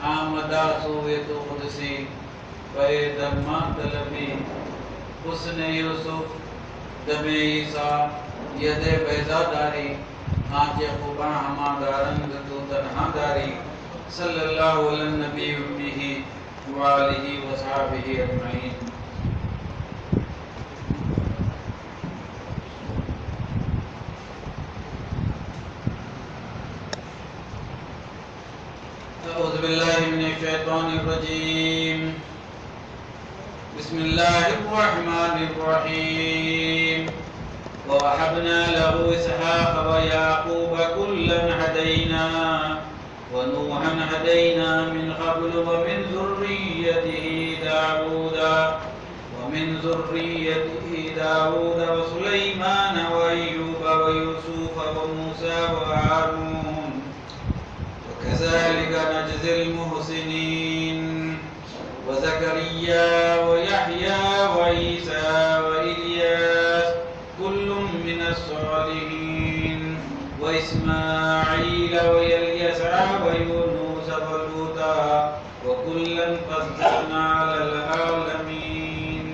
آمدہ سوئے تو قدسی بے درما طلبی حسن یوسف دم عیسیٰ ید بیضا داری آنچ خوباں ہما دارند تو تنہا داری صلی اللہ علی النبی امیہ وآلہ وصحابہ اجمعین. اعوذ باللہ من الشیطان الرجیم. بسم اللہ الرحمن الرحیم. ووهبنا له إسحاق ويعقوب كلا هدينا ونوحا هدينا من قبل ومن ذريته داود وسليمان وأيوب ويوسف وموسى وهارون وكذلك نجزي المحسنين وزكريا ويحيى وعيسى وإلياس كل من الصالحين وإسماعيل ويليسع ويونس ولوطا وكلا فضلنا على العالمين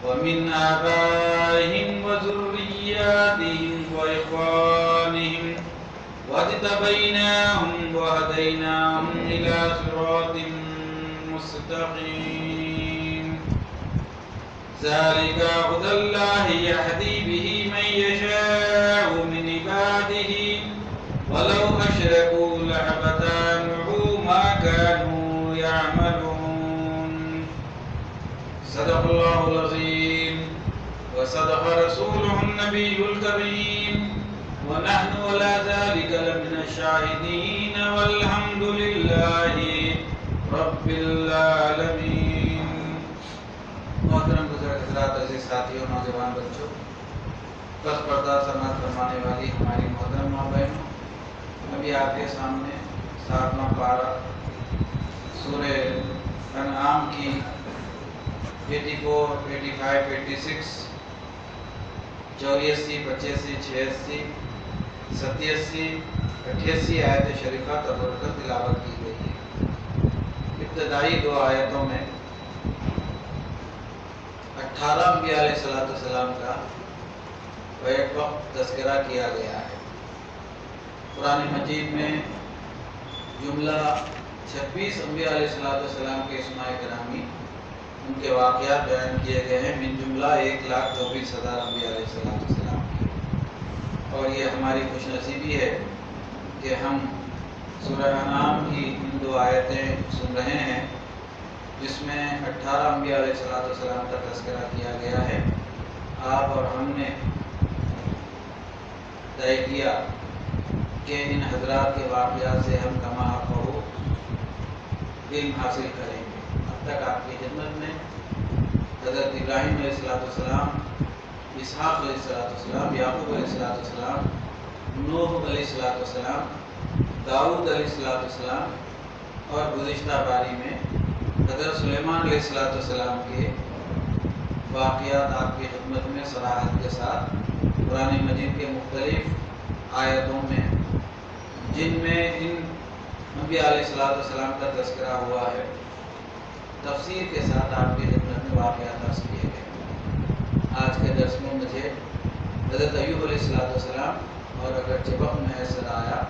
ومن آبائهم وذرياتهم وإخوانهم واجتبيناهم وهديناهم إلى صراط مستقيم. ذلك هدى الله يهدي به من يشاء من عباده ولو أشركوا لحبط عنهم ما كانوا يعملون. صدق الله العظيم وصدق رسوله النبي الكريم ونحن على ذلك لمن الشاهدين والحمد لله رب العالمين. محترم بزرگ حضرات، عزیز ساتھیوں، نوجوان بچوں، پس پردہ سماعت فرمانے والی ہماری محترم ماں بہنوں، ابھی آپ کے سامنے 7واں پارہ سورہ انعام کی 84، 85، 86، 84، 85، 86، 87، 88 آیت شریفہ تبرکہ تلاوت کی گئی ہے. ابتدائی 2 آیتوں میں 18 انبیاء علیہ السلام کا بیک وقت تذکرہ کیا گیا ہے. قرآن مجید میں جملہ 26 انبیاء علیہ السلام کے اسماء گرامی، ان کے واقعات بیان کیے گئے ہیں، من جملہ 1,24,000 انبیاء علیہ السلام کی. اور یہ ہماری خوش نصیبی ہے کہ ہم سورہ انعام کی ان 2 آیتیں سن رہے ہیں جس میں 18 انبیاء علیہ السلام کا تذکرہ کیا گیا ہے. آپ اور ہم نے طے کیا کہ ان حضرات کے واقعات سے ہم کما حقہ علم حاصل کریں گے. اب تک آپ کی خدمت میں حضرت ابراہیم علیہ السلام، اسحاق علیہ السلام، یعقوب علیہ السلام، نوح علیہ السلام، داؤد علیہ السلام اور گزشتہ باری میں حضرت سلیمان علیہ السلام کے واقعات آپ کی خدمت میں صراحت کے ساتھ قرآن مجید کے مختلف آیتوں میں، جن میں ان انبیاء علیہ السلام کا تذکرہ ہوا ہے، تفسیر کے ساتھ آپ کی خدمت میں واقعات عرض کیے گئے. آج کے درس میں مجھے حضرت ایوب علیہ السلام اور اگرچہ وقت میسر آیا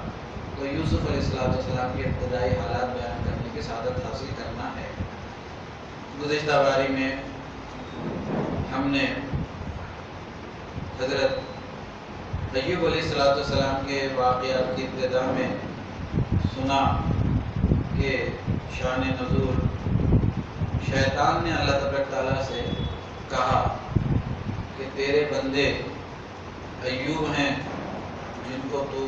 تو یوسف علیہ السلام کی ابتدائی حالات بیان کرنے کی سعادت حاصل کرنا ہے. گزشتہ باری میں ہم نے حضرت ایوب علیہ السلام کے واقعات کی ابتدا میں سنا کہ شان نزول شیطان نے اللہ تبارک تعالیٰ سے کہا کہ تیرے بندے ایوب ہیں جن کو تو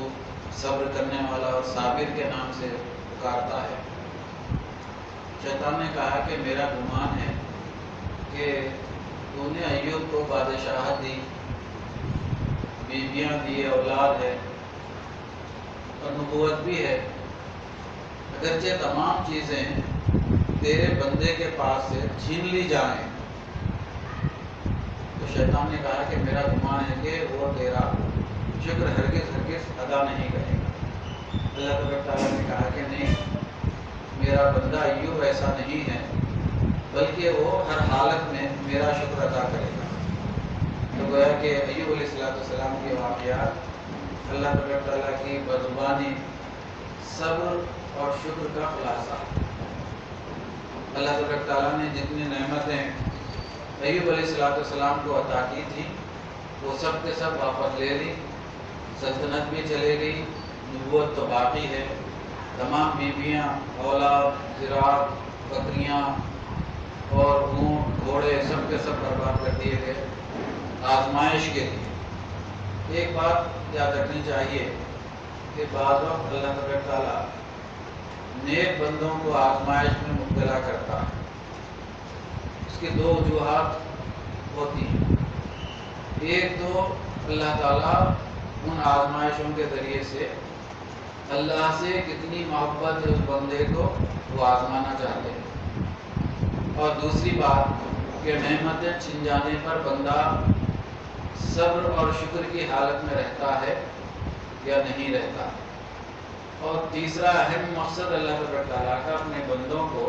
صبر کرنے والا اور صابر کے نام سے پکارتا ہے. شیطان نے کہا کہ میرا گمان ہے کہ تو نے ایوب کو بادشاہت دی، بیویاں دی، اولاد ہے اور نبوت بھی ہے، اگرچہ تمام چیزیں تیرے بندے کے پاس سے چھین لی جائیں. تو شیطان نے کہا کہ میرا گمان ہے کہ وہ تیرا شکر ہرگز ادا نہیں کرے گا. اللہ تعالیٰ نے کہا کہ نہیں، میرا بندہ ایوب ایسا نہیں ہے، بلکہ وہ ہر حالت میں میرا شکر ادا کرے گا۔ تو گویا کہ ایوب علیہ السلام کے واقعات اللہ تبارک تعالیٰ کی بزبانی صبر اور شکر کا خلاصہ۔ اللہ تبارک تعالیٰ نے جتنی نعمتیں ایوب علیہ السلام کو عطا کی تھی وہ سب کے سب واپس لے لی، سلطنت بھی چلے گئی، نبوت تو باقی ہے، تمام بیویاں، اولاد، زراعت، بکریاں اور اونٹ، گھوڑے سب کے سب برباد کر دیے گئے آزمائش کے لیے۔ ایک بات یاد رکھنی چاہیے کہ بعض وقت اللہ تبارک تعالیٰ نیک بندوں کو آزمائش میں مبتلا کرتا ہے۔ اس کی دو وجوہات ہوتی ہیں۔ ایک تو اللہ تعالیٰ ان آزمائشوں کے ذریعے سے اللہ سے کتنی محبت ہے اس بندے کو وہ آزمانا چاہتے ہیں، اور دوسری بات کہ نعمتیں چھن جانے پر بندہ صبر اور شکر کی حالت میں رہتا ہے یا نہیں رہتا۔ اور تیسرا اہم مقصد اللہ تبارک تعالیٰ کا اپنے بندوں کو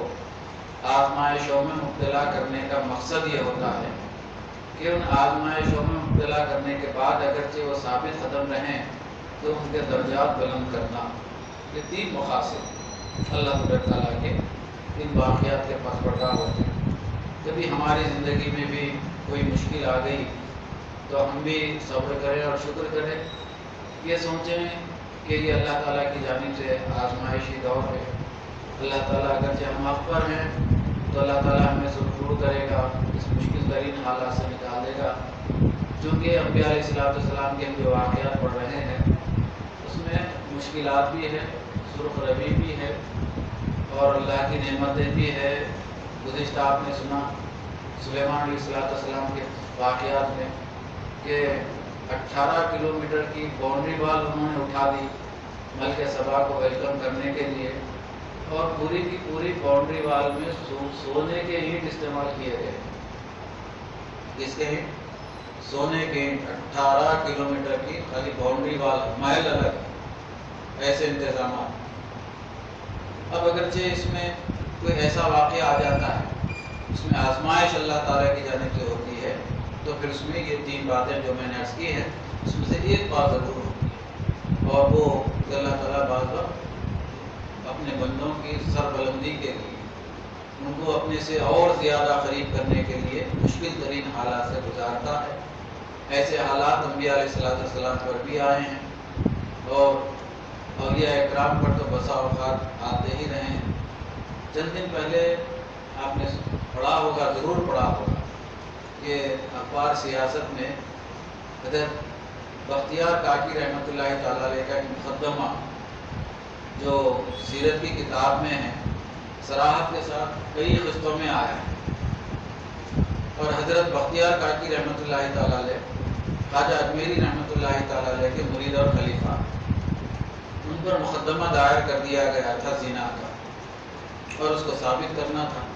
آزمائشوں میں مبتلا کرنے کا مقصد یہ ہوتا ہے کہ ان آزمائشوں میں مبتلا کرنے کے بعد اگرچہ وہ ثابت قدم رہیں تو ان کے درجات بلند کرنا۔ یہ تین مقاصد اللہ تبارک تعالیٰ کے ان واقعات کے پس پردہ ہوتے ہیں۔ کبھی ہماری زندگی میں بھی کوئی مشکل آ گئی تو ہم بھی صبر کریں اور شکر کریں، یہ سوچیں کہ یہ اللہ تعالیٰ کی جانب سے آزمائشی دور ہے۔ اللہ تعالیٰ اگرچہ ہم حق پر ہیں تو اللہ تعالیٰ ہمیں سرخرو کرے گا، اس مشکل ترین حالات سے نکال دے گا۔ چونکہ انبیاء علیہ السلام کے جو واقعات پڑھ رہے ہیں اس میں مشکلات بھی ہے، سرخ روی بھی ہے، اور اللہ کی نعمتیں بھی ہے۔ گزشتہ آپ نے سنا سلیمان علیہ السلام کے واقعات میں کہ 18 کلومیٹر کی باؤنڈری وال انہوں نے اٹھا دی ملک سبا کو ویلکم کرنے کے لیے، اور پوری کی پوری باؤنڈری وال میں سونے کے اینٹ استعمال کیے گئے۔ کس کے اینٹ؟ سونے کے اینٹ۔ 18 کلومیٹر کی خالی باؤنڈری وال، محل الگ، ایسے انتظامات۔ اب اگرچہ اس میں کوئی ایسا واقعہ آ جاتا ہے اس میں آزمائش اللہ تعالیٰ کی جانب سے ہوتی ہے، تو پھر اس میں یہ تین باتیں جو میں نے عرض کی ہیں اس میں سے ایک بات ضرور ہوتی ہے، اور وہ کہ اللہ تعالیٰ بعض وقت اپنے بندوں کی سربلندی کے لیے، ان کو اپنے سے اور زیادہ قریب کرنے کے لیے مشکل ترین حالات سے گزارتا ہے۔ ایسے حالات انبیاء علیہ السلام پر بھی آئے ہیں، اور اولیاء اکرام پر تو بسا اوقات آتے ہی رہے ہیں۔ چند دن پہلے آپ نے پڑھا ہوگا، ضرور پڑھا ہوگا، کہ اخبار سیاست میں حضرت بختیار کاکی رحمۃ اللہ تعالیٰ علیہ کا ایک مقدمہ جو سیرت کی کتاب میں ہے، صراحت کے ساتھ کئی قسطوں میں آیا ہے، اور حضرت بختیار کاکی رحمۃ اللہ تعالیٰ علیہ خواجہ اجمیری رحمۃ اللہ تعالیٰ علیہ کے مرید اور خلیفہ، ان پر مقدمہ دائر کر دیا گیا تھا زنا کا، اور اس کو ثابت کرنا تھا۔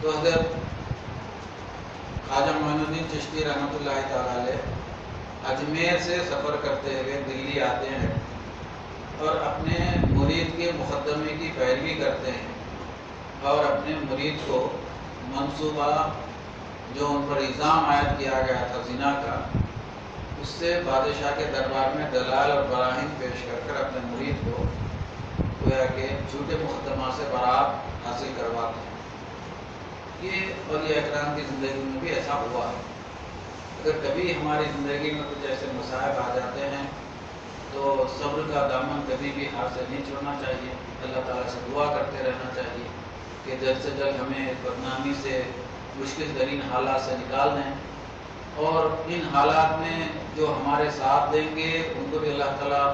تو حضرت خواجہ معین الدین چشتی رحمۃ اللہ تعالیٰ علیہ اجمیر سے سفر کرتے ہوئے دلی آتے ہیں اور اپنے مرید کے مقدمے کی پیروی کرتے ہیں، اور اپنے مرید کو منصوبہ جو ان پر الزام عائد کیا گیا تھا زنا کا، اس سے بادشاہ کے دربار میں دلائل اور براہین پیش کر کر اپنے مرید کو گویا کہ جھوٹے مقدمہ سے برات حاصل کرواتے ہیں۔ یہ اولیاء اکرام کی زندگی میں بھی ایسا ہوا ہے۔ اگر کبھی ہماری زندگی میں کچھ ایسے مصائب آ جاتے ہیں تو صبر کا دامن کبھی بھی ہاتھ سے نہیں چھوڑنا چاہیے، اللہ تعالیٰ سے دعا کرتے رہنا چاہیے کہ جلد سے جلد ہمیں اس بدنامی سے، مشکل ترین حالات سے نکال دیں، اور ان حالات میں جو ہمارے ساتھ دیں گے ان کو بھی اللہ تعالیٰ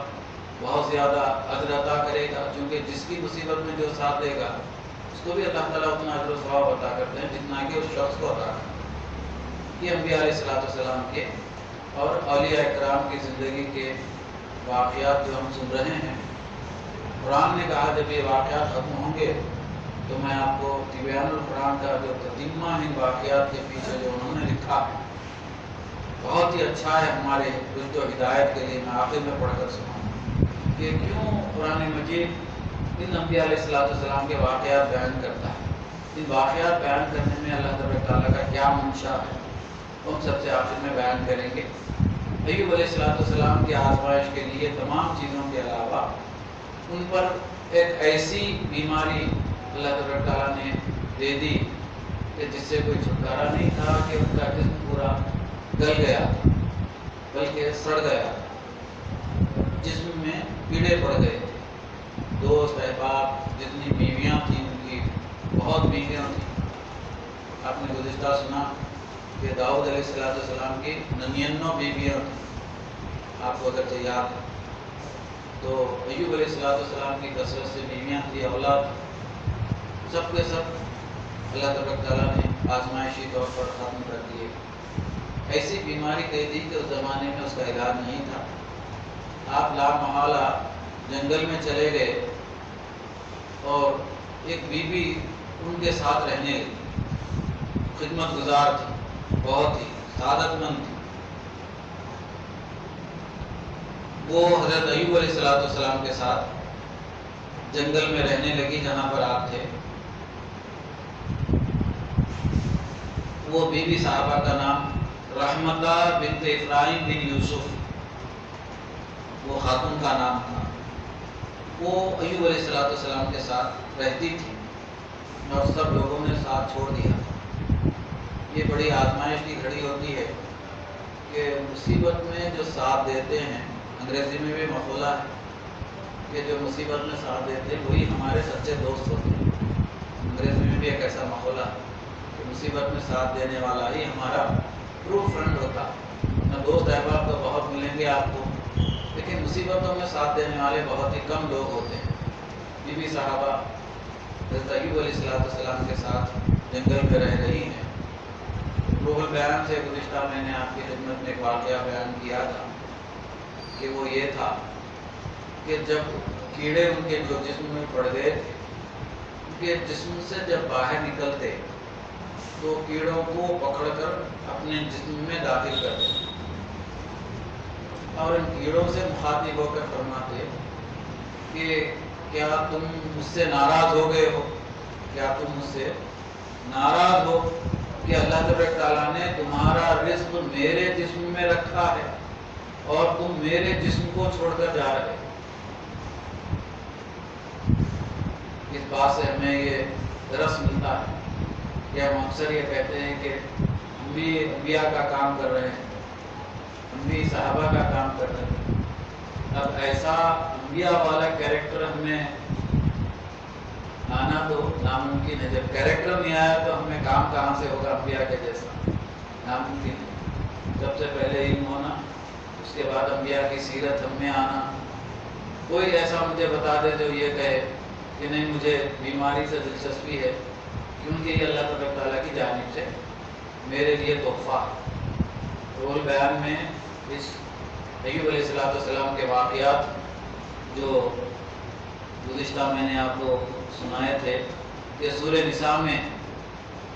بہت زیادہ اجر عطا کرے گا، کیونکہ جس کی مصیبت میں جو ساتھ دے گا اس کو بھی اللہ تعالیٰ اتنا اجر و ثواب عطا کرتے ہیں جتنا کہ اس شخص کو عطا کرتے ہیں۔ یہ انبیاء علیہ السلام کے اور اولیاء اکرام کی زندگی کے واقعات جو ہم سن رہے ہیں، قرآن نے کہا جب یہ واقعات ختم ہوں گے تو میں آپ کو تبیان القرآن کا جو تتمہ ان واقعات کے پیچھے جو انہوں نے لکھا ہے بہت ہی اچھا ہے ہمارے رشد و ہدایت کے لیے، میں آخر میں پڑھ کر سناؤں کہ کیوں قرآن مجید ان انبیاء علیہ السلام کے واقعات بیان کرتا ہے. ان واقعات بیان کرنے میں اللہ تبارک تعالیٰ کا کیا منشا ہے وہ ہم سب سے آخر میں بیان کریں گے. ایوب علیہ السلام کی آزمائش کے لیے تمام چیزوں کے علاوہ ان پر ایک ایسی بیماری اللہ تبارک تعالیٰ نے دے دی کہ جس سے کوئی چھٹکارا نہیں تھا کہ ان کا جسم پورا گل گیا بلکہ سڑ گیا. جسم میں کیڑے پڑ گئے تھے. دوست احباب جتنی بیویاں تھیں ان کی بہت بیویاں تھیں. آپ نے گزشتہ سنا کہ داؤد علیہ السلام کی 99 بیویاں تھیں. آپ کو اگر یاد ہے تو ایوب علیہ السلام کی کثرت سے بیویاں تھی، اولاد سب کے سب اللہ تبارک تعالیٰ نے آزمائشی طور پر ختم کر دیے. ایسی بیماری دے دی کہ اس زمانے میں اس کا علاج نہیں تھا. آپ لا محالہ جنگل میں چلے گئے اور ایک بیوی ان کے ساتھ رہنے لگی. خدمت گزار تھی، بہت ہی سعادت مند تھی. وہ حضرت ایوب علیہ السلام کے ساتھ جنگل میں رہنے لگی جہاں پر آپ تھے. وہ بی بی صاحبہ کا نام رحمتہ بنت افراہیم بن یوسف وہ خاتون کا نام تھا. وہ ایوب علیہ السلام کے ساتھ رہتی تھی اور سب لوگوں نے ساتھ چھوڑ دیا. یہ بڑی آزمائش کی گھڑی ہوتی ہے کہ مصیبت میں جو ساتھ دیتے ہیں، انگریزی میں بھی مقولہ ہے کہ جو مصیبت میں ساتھ دیتے ہیں وہی ہمارے سچے دوست ہوتے ہیں. انگریزی میں بھی ایک ایسا مقولہ ہے کہ مصیبت میں ساتھ دینے والا ہی ہمارا ٹرو فرینڈ ہوتا ہے. دوست احباب تو بہت ملیں گے آپ کو، لیکن مصیبتوں میں ساتھ دینے والے بہت ہی کم لوگ ہوتے ہیں. بی بی صاحبہ حضرت ایوب علیہ السلام کے ساتھ جنگل میں رہ رہی ہیں. روح البیان سے گزشتہ میں نے آپ کی خدمت میں ایک واقعہ بیان کیا تھا کہ وہ یہ تھا کہ جب کیڑے ان کے جو جسم میں پڑ گئے تھے، ان کے جسم سے جب باہر نکلتے تو کیڑوں کو پکڑ کر اپنے جسم میں داخل کرتے اور ان کیڑوں سے مخاطب ہو کر فرماتے کہ کیا تم مجھ سے ناراض ہو گئے ہو؟ کیا تم مجھ سے ناراض ہو کہ اللہ تبارک تعالیٰ نے تمہارا رزق میرے جسم میں رکھا ہے اور تم میرے جسم کو چھوڑ کر جا رہے؟ اس بات سے ہمیں یہ درس ملتا ہے کہ ہم اکثر یہ کہتے ہیں کہ ہم بھی انبیاء کا کام کر رہے ہیں، ہم بھی صحابہ کا کام کر رہے ہیں. اب ایسا انبیاء والا کیریکٹر ہمیں آنا تو ناممکن ہے. جب کیریکٹر نہیں آیا تو ہمیں کام کہاں سے ہوگا انبیاء کے جیسا؟ ناممکن ہے. سب سے پہلے علم ہونا، اس کے بعد انبیاء کی سیرت ہم میں آنا. کوئی ایسا مجھے بتا دے جو یہ کہے کہ نہیں مجھے بیماری سے دلچسپی ہے کیونکہ یہ اللہ تبارک تعالیٰ کی جانب سے میرے لیے تحفہ. رول بیان میں اس ایوب علیہ السلام کے واقعات جو گزشتہ میں نے آپ کو سنائے تھے کہ سورہ نساء میں،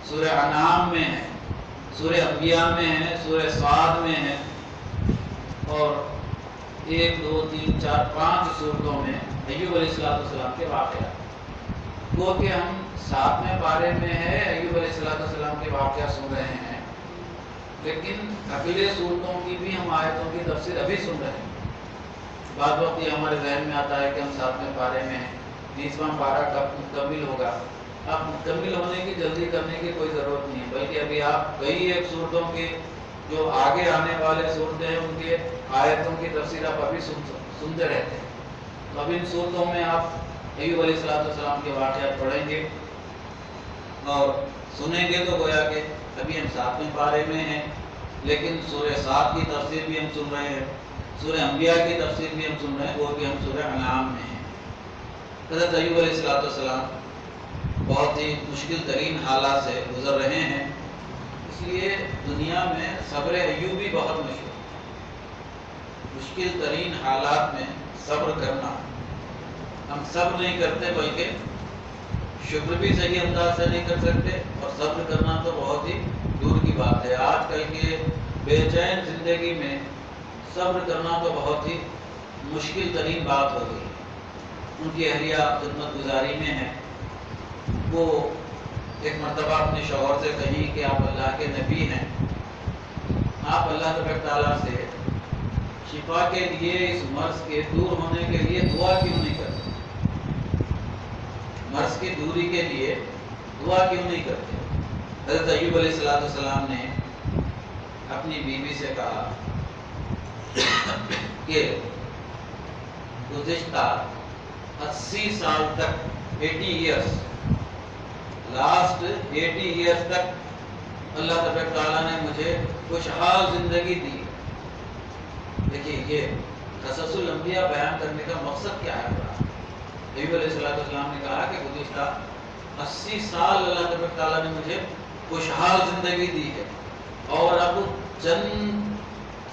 سورہ انعام میں ہے، سورہ انبیاء میں ہے، سورہ صاد میں ہے اور 1 2 3 4 5 سورتوں میں ایوب علیہ السلام کے واقعات. وہ کہ ہم 7ویں پارے میں ہے ایوب علیہ السلام کے واقعات سن رہے ہیں، لیکن اگلے سورتوں کی بھی ہم آیتوں کی تفسیر ابھی سن رہے ہیں. بعض وقت یہ ہمارے ذہن میں آتا ہے کہ ہم 7ویں پارے میں ہیں، 20واں پارہ کب مکمل ہوگا. اب مکمل ہونے کی جلدی کرنے کی کوئی ضرورت نہیں ہے، بلکہ ابھی آپ کئی ایک سورتوں کے جو آگے آنے والے صورتیں ہیں ان کے آیتوں کی تفسیر آپ ابھی سنتے رہتے ہیں. تو اب ان صورتوں میں آپ ایوب علیہ السلام کے واقعات پڑھیں گے اور سنیں گے تو گویا کہ ابھی ہم 7ویں پارے میں ہیں، لیکن سورہ صاد کی تفسیر بھی ہم سن رہے ہیں، سورہ انبیاء کی تفسیر بھی ہم سن رہے ہیں، وہ کہ ہم سورہ انعام میں ہیں. حضرت ایوب علیہ السلام بہت ہی مشکل ترین حالات سے گزر رہے ہیں. اس لیے دنیا میں صبر ایوبی بہت مشہور. مشکل ترین حالات میں صبر کرنا، ہم صبر نہیں کرتے بلکہ شکر بھی صحیح انداز سے نہیں کر سکتے اور صبر کرنا تو بہت ہی دور کی بات ہے. آج کل کے بے چین زندگی میں صبر کرنا تو بہت ہی مشکل ترین بات ہو گئی. ان کی اہلیہ خدمت گزاری میں ہیں، وہ ایک مرتبہ اپنے شوہر سے کہیں کہ آپ اللہ کے نبی ہیں، آپ اللہ تبارک تعالیٰ سے شفا کے لیے، اس مرض کے دور ہونے کے لیے دعا کیوں نہیں کرتے؟ مرض کی دوری کے لیے دعا کیوں نہیں کرتے؟ حضرت ایوب علیہ السلام نے اپنی بیوی سے کہا کہ گزشتہ 80 سال تک، 80 ایئرس، لاسٹ 80 ایئرس تک اللہ تبارک تعالیٰ نے مجھے خوشحال زندگی دی۔ دیکھیے یہ قصص الانبیاء بیان کرنے کا مقصد کیا ہے؟ ایوب علیہ السلام نے کہا کہ گزشتہ 80 سال اللہ تبارک تعالیٰ نے مجھے خوشحال زندگی دی ہے، اور اب چند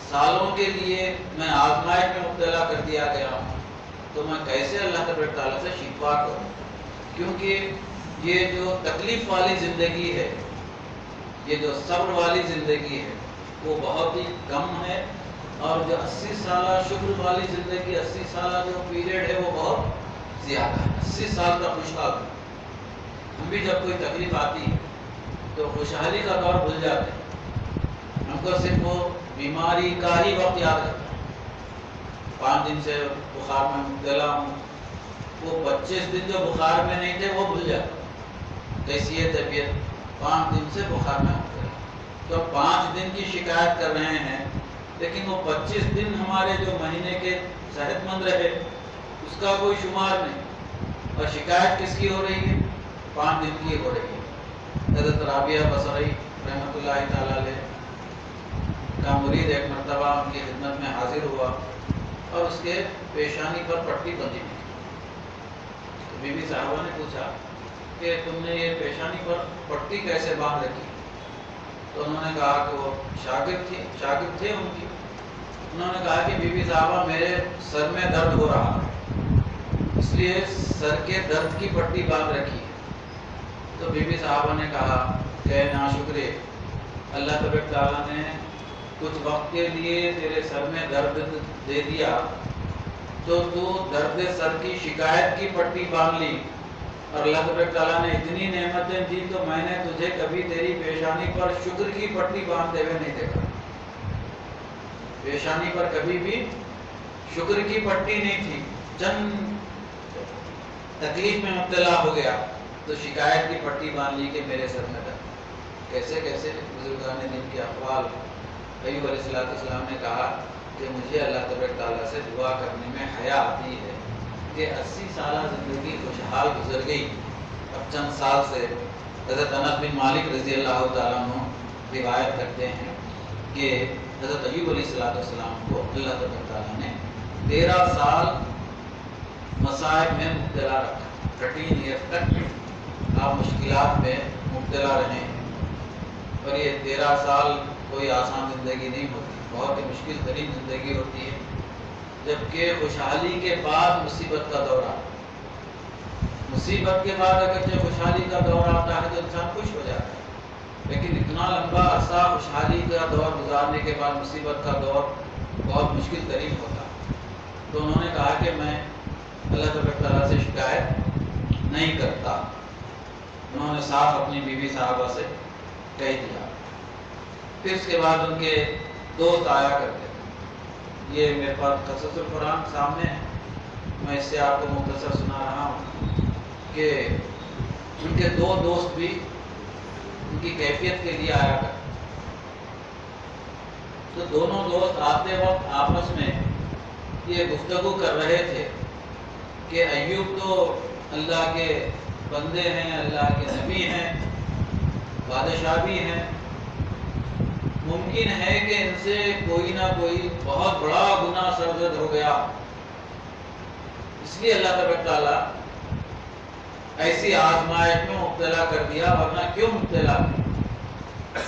سالوں کے لیے میں آزمائش میں مبتلا کر دیا گیا ہوں، تو میں کیسے اللہ تبارک تعالیٰ سے شفا کروں؟ کیونکہ یہ جو تکلیف والی زندگی ہے، یہ جو صبر والی زندگی ہے، وہ بہت ہی کم ہے، اور جو 80 سالہ شکر والی زندگی، 80 سالہ جو پیریڈ ہے وہ بہت زیادہ ہے۔ 80 سال کا خوشحال، ہم بھی جب کوئی تکلیف آتی ہے تو خوشحالی کا دور بھول جاتے ہیں، ہم کو صرف وہ بیماری کا ہی وقت یاد رہتا ہے۔ 5 دن سے بخار میں مبتلا ہوں، وہ 25 دن جو بخار میں نہیں تھے وہ بھول جاتے، کیسی ہے طبیعت، 5 دن سے بخار میں مبتلا، تو 5 دن کی شکایت کر رہے ہیں، لیکن وہ 25 دن ہمارے جو مہینے کے صحت مند رہے اس کا کوئی شمار نہیں، اور شکایت کس کی ہو رہی ہے؟ 5 دن کی ہو رہی ہے۔ حضرت رابعہ بصری رحمۃ اللہ تعالیٰ علیہ کا مرید ایک مرتبہ ان کی خدمت میں حاضر ہوا اور اس کے پیشانی پر پٹی بندھی ہوئی تھی۔ بی بی صاحبہ نے پوچھا کہ تم نے یہ پیشانی پر پٹی کیسے باندھ رکھی؟ تو انہوں نے کہا کہ وہ شاگرد تھے ان کی۔ انہوں نے کہا کہ بی بی صاحبہ میرے سر میں درد ہو رہا ہے، اس لیے سر کے درد کی پٹی باندھ رکھی ہے۔ تو بی بی صاحبہ نے کہا کہ ناشکرے، اللہ تبارک تعالیٰ نے کچھ وقت کے لیے تیرے سر میں درد دے دیا تو درد سر کی شکایت کی پٹی باندھ لی، اور اللہ تبارک تعالیٰ نے اتنی نعمتیں دی تو میں نے تجھے کبھی تیری پیشانی پر شکر کی پٹی باندھتے ہوئے نہیں دیکھا۔ پیشانی پر کبھی بھی شکر کی پٹی نہیں تھی، چند تکلیف میں مبتلا ہو گیا تو شکایت کی پٹی باندھ لی کہ میرے سر میں درد۔ کیسے کیسے بزرگان دین کے اقوال۔ ایوب علیہ السلام نے کہا کہ مجھے اللہ تبارک تعالیٰ سے دعا کرنے میں حیا آتی ہے کہ 80 سالہ زندگی خوشحال گزر گئی، اب چند سال سے حضرت انس بن مالک رضی اللہ تعالیٰ عنہ روایت کرتے ہیں کہ حضرت ایوب علیہ السلام کو اللہ تبارک تعالیٰ نے 13 سال مصائب میں مبتلا رکھا، 13 ایئر تک آپ مشکلات میں مبتلا رہے ہیں، اور یہ 13 سال کوئی آسان زندگی نہیں ہوتی، بہت ہی مشکل ترین زندگی ہوتی ہے، جبکہ خوشحالی کے بعد مصیبت کا دور آتا ہے۔ مصیبت کے بعد اگر خوشحالی کا دور آتا ہے تو انسان خوش ہو جاتا ہے، لیکن اتنا لمبا عرصہ خوشحالی کا دور گزارنے کے بعد مصیبت کا دور بہت مشکل ترین ہوتا ہے۔ تو انہوں نے کہا کہ میں اللہ تبارک تعالیٰ سے شکایت نہیں کرتا، انہوں نے صاف اپنی بیوی صاحبہ سے کہہ دیا۔ پھر اس کے بعد ان کے دوست آیا کرتے تھے، یہ میرے پاس قصص القرآن سامنے ہے، میں اس سے آپ کو مختصر سنا رہا ہوں کہ ان کے 2 دوست بھی ان کی کیفیت کے لیے آیا کرتے، تو دونوں دوست آتے وقت آپس میں یہ گفتگو کر رہے تھے کہ ایوب تو اللہ کے بندے ہیں، اللہ کے نبی ہیں، بادشاہ بھی ہیں، ممکن ہے کہ ان سے کوئی نہ کوئی بہت بڑا گناہ سرزد ہو گیا، اس لیے اللہ تبارک تعالیٰ ایسی آزمائش میں مبتلا کر دیا، ورنہ کیوں مبتلا کیا؟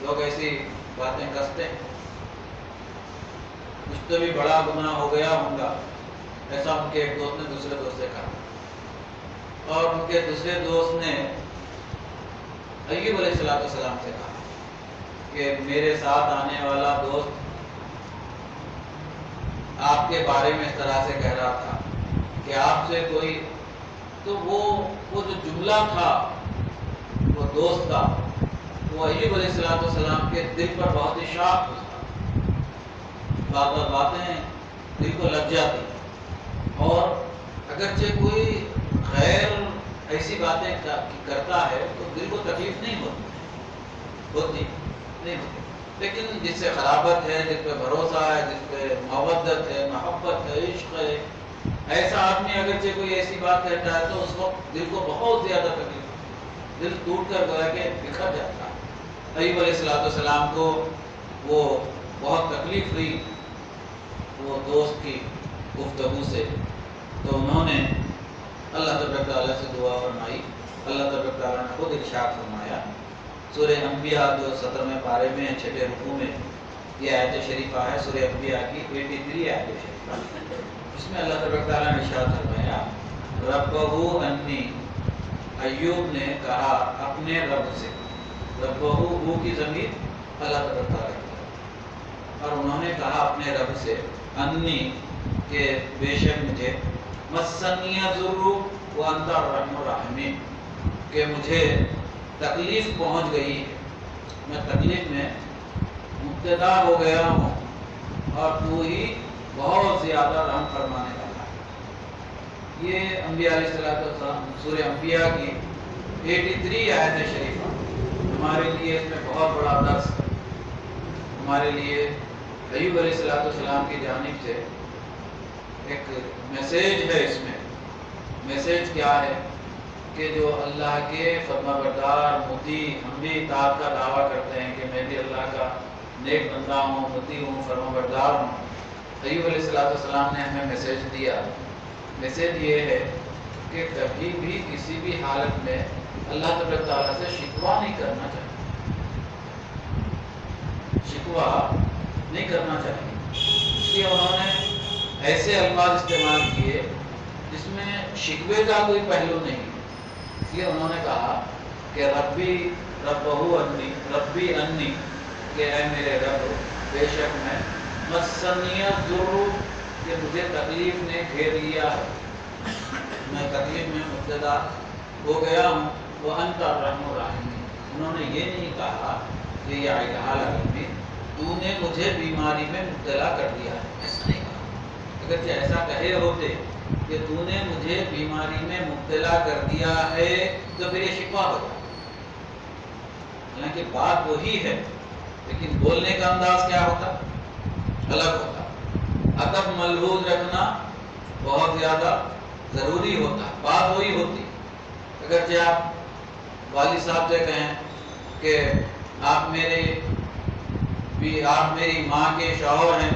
لوگ ایسی باتیں کستے ہیں، کچھ تو بھی بڑا گناہ ہو گیا ہوں گا، ایسا ان کے ایک دوست نے دوسرے دوست سے کہا، اور ان کے دوسرے دوست نے ایوب علیہ السلام سے کہا کہ میرے ساتھ آنے والا دوست آپ کے بارے میں اس طرح سے کہہ رہا تھا کہ آپ سے کوئی، تو وہ جو جملہ تھا وہ دوست کا، وہ ایوب علیہ السلام کے دل پر بہت ہی شاق ہوتا، باتیں دل کو لگ جاتی، اور اگرچہ کوئی غیر ایسی باتیں کرتا ہے تو دل کو تکلیف نہیں ہوتی، لیکن جس سے خرابت ہے، جس پہ بھروسہ ہے، جس پہ مودت ہے، محبت ہے، عشق ہے، ایسا آدمی اگرچہ کوئی ایسی بات کہتا ہے تو اس وقت دل کو بہت زیادہ تکلیف ہوتی، دل ٹوٹ کر گویا کہ بکھر جاتا ہے۔ ایوب علیہ السلام کو وہ بہت تکلیف ہوئی وہ دوست کی گفتگو سے، تو انہوں نے اللہ تبارک تعالیٰ سے دعا فرمائی۔ اللہ تبارک تعالیٰ نے خود ارشاد فرمایا سورہ انبیاء جو 17ویں پارے میں 6 رکوع میں یہ آیت شریفہ ہے، سورہ انبیاء کی 83 آیت شریفہ، اس میں اللہ تبارک تعالیٰ نے ارشاد فرمایا ربہ انی، ایوب نے کہا اپنے رب سے، ربہ ہو کی ضمیر اللہ تبارک تعالیٰ کی طرف، اور انہوں نے کہا اپنے رب سے انی، کہ بے شک مجھے مسنی الضر وانت ارحم الراحمین، کہ مجھے تکلیف پہنچ گئی ہے، میں تکلیف میں مبتلا ہو گیا ہوں اور تو ہی بہت زیادہ رحم فرمانے والا ہے۔ یہ انبیاء علیہ السلام سورہ انبیاء کی 83 آیت شریفہ ہمارے لیے اس میں بہت بڑا درس ہے۔ ہمارے لیے ایوب علیہ السلام کی جانب سے ایک میسیج ہے، اس میں میسیج کیا ہے کہ جو اللہ کے فرما بردار مطیع، ہم بھی اطاعت کا دعویٰ کرتے ہیں کہ میں بھی اللہ کا نیک بندہ ہوں، مطیع ہوں، فرما بردار ہوں۔ ایوب علیہ السلام نے ہمیں میسیج دیا، میسیج یہ ہے کہ کبھی بھی کسی بھی حالت میں اللہ تبارک تعالیٰ سے شکوہ نہیں کرنا چاہیے، شکوہ نہیں کرنا چاہیے۔ اس لیے انہوں نے ایسے الفاظ استعمال کیے جس میں شکوے کا کوئی پہلو نہیں، اس لیے انہوں نے کہا کہ ربہ انی، کہ اے میرے رب بے شک میں مسنی الضر، کہ مجھے تکلیف نے گھیر لیا ہے، میں تکلیف میں مبتلا ہو گیا ہوں، وانت ارحم الراحمین۔ انہوں نے یہ نہیں کہا کہ یا الہ العالمین تو نے مجھے بیماری میں مبتلا کر دیا ہے، ایسا نہیں کہا۔ اگرچہ ایسا کہے ہوتے کہ تو نے مجھے بیماری میں مبتلا کر دیا ہے تو پھر یہ شکوہ ہوتا، حالانکہ بات وہی ہے لیکن بولنے کا انداز کیا ہوتا، الگ ہوتا۔ ادب ملحوظ رکھنا بہت زیادہ ضروری ہوتا، بات وہی ہوتی۔ اگرچہ آپ والد صاحب سے کہیں کہ آپ میری ماں کے شوہر ہیں،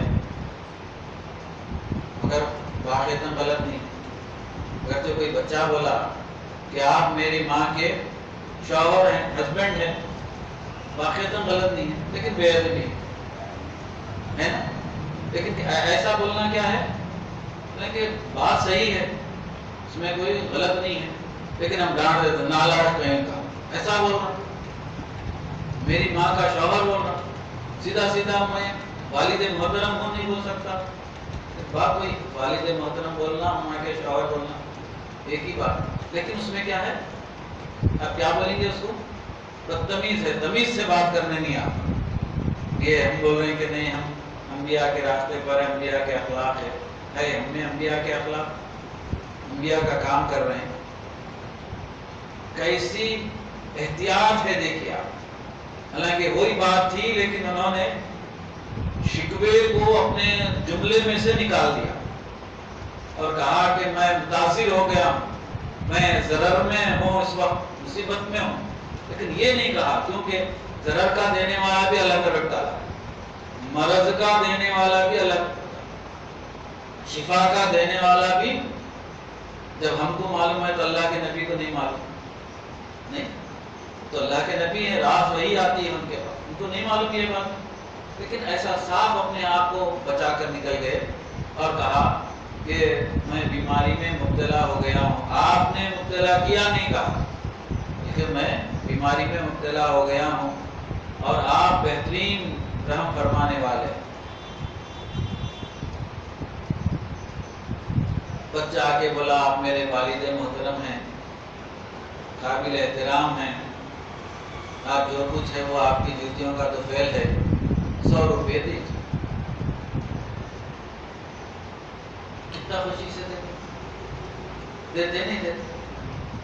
مگر واقعتاً غلط نہیں۔ اگرچہ کوئی بچہ بولا کہ آپ میری ماں کے شوہر ہیں، ہسبینڈ ہیں، واقعتاً غلط نہیں ہے لیکن بے ادبی ہے نا۔ لیکن ایسا بولنا کیا ہے کہ بات صحیح ہے، اس میں کوئی غلط نہیں ہے، لیکن ہم ڈانٹ دیتے ہیں نالاش کہیں کا، ایسا بول رہا میری ماں کا شوہر بول رہا، سیدھا سیدھا میں والد محترم کو نہیں بول سکتا۔ بات وہی، والد محترم بولنا، ماں کے شوہر بولنا ایک ہی بات، لیکن اس میں کیا ہے، آپ کیا بولیں گے اس کو، بدتمیز ہے، تمیز سے بات کرنے نہیں آتا۔ یہ ہم بول رہے ہیں کہ نہیں ہم انبیاء کے راستے پر ہیں، انبیاء کے اخلاق ہے، ہم نے انبیاء کے اخلاق، انبیاء کا کام کر رہے ہیں، کیسی احتیاط ہے دیکھیے آپ۔ حالانکہ وہی بات تھی لیکن انہوں نے شکوے کو اپنے جملے میں سے نکال دیا اور کہا کہ میں متاثر ہو گیا ہوں، میں ضرر میں ہوں، اس وقت مصیبت میں ہوں، لیکن یہ نہیں کہا کیونکہ ضرر کا دینے والا بھی اللہ تبارک تعالیٰ، مرض کا دینے والا بھی اللہ، شفا کا دینے والا بھی جب ہم کو معلوم ہے تو اللہ کے نبی کو نہیں معلوم، نہیں تو اللہ کے نبی ہیں، راز وہی آتی ہے ان کے پاس، ان کو نہیں معلوم یہ بات، لیکن ایسا صاف اپنے آپ کو بچا کر نکل گئے اور کہا کہ میں بیماری میں مبتلا ہو گیا ہوں۔ آپ نے مبتلا کیا نہیں کہا، لیکن میں بیماری میں مبتلا ہو گیا ہوں اور آپ بہترین رحم فرمانے والے۔ بچہ آ کے بولا آپ میرے والد محترم ہیں، قابل احترام ہیں، آپ جو کچھ ہے وہ آپ کی جوتیوں کا تو فعل ہے، 100 روپے دیجیے۔ کتنا خوشی سے دیتے نہیں دیتے۔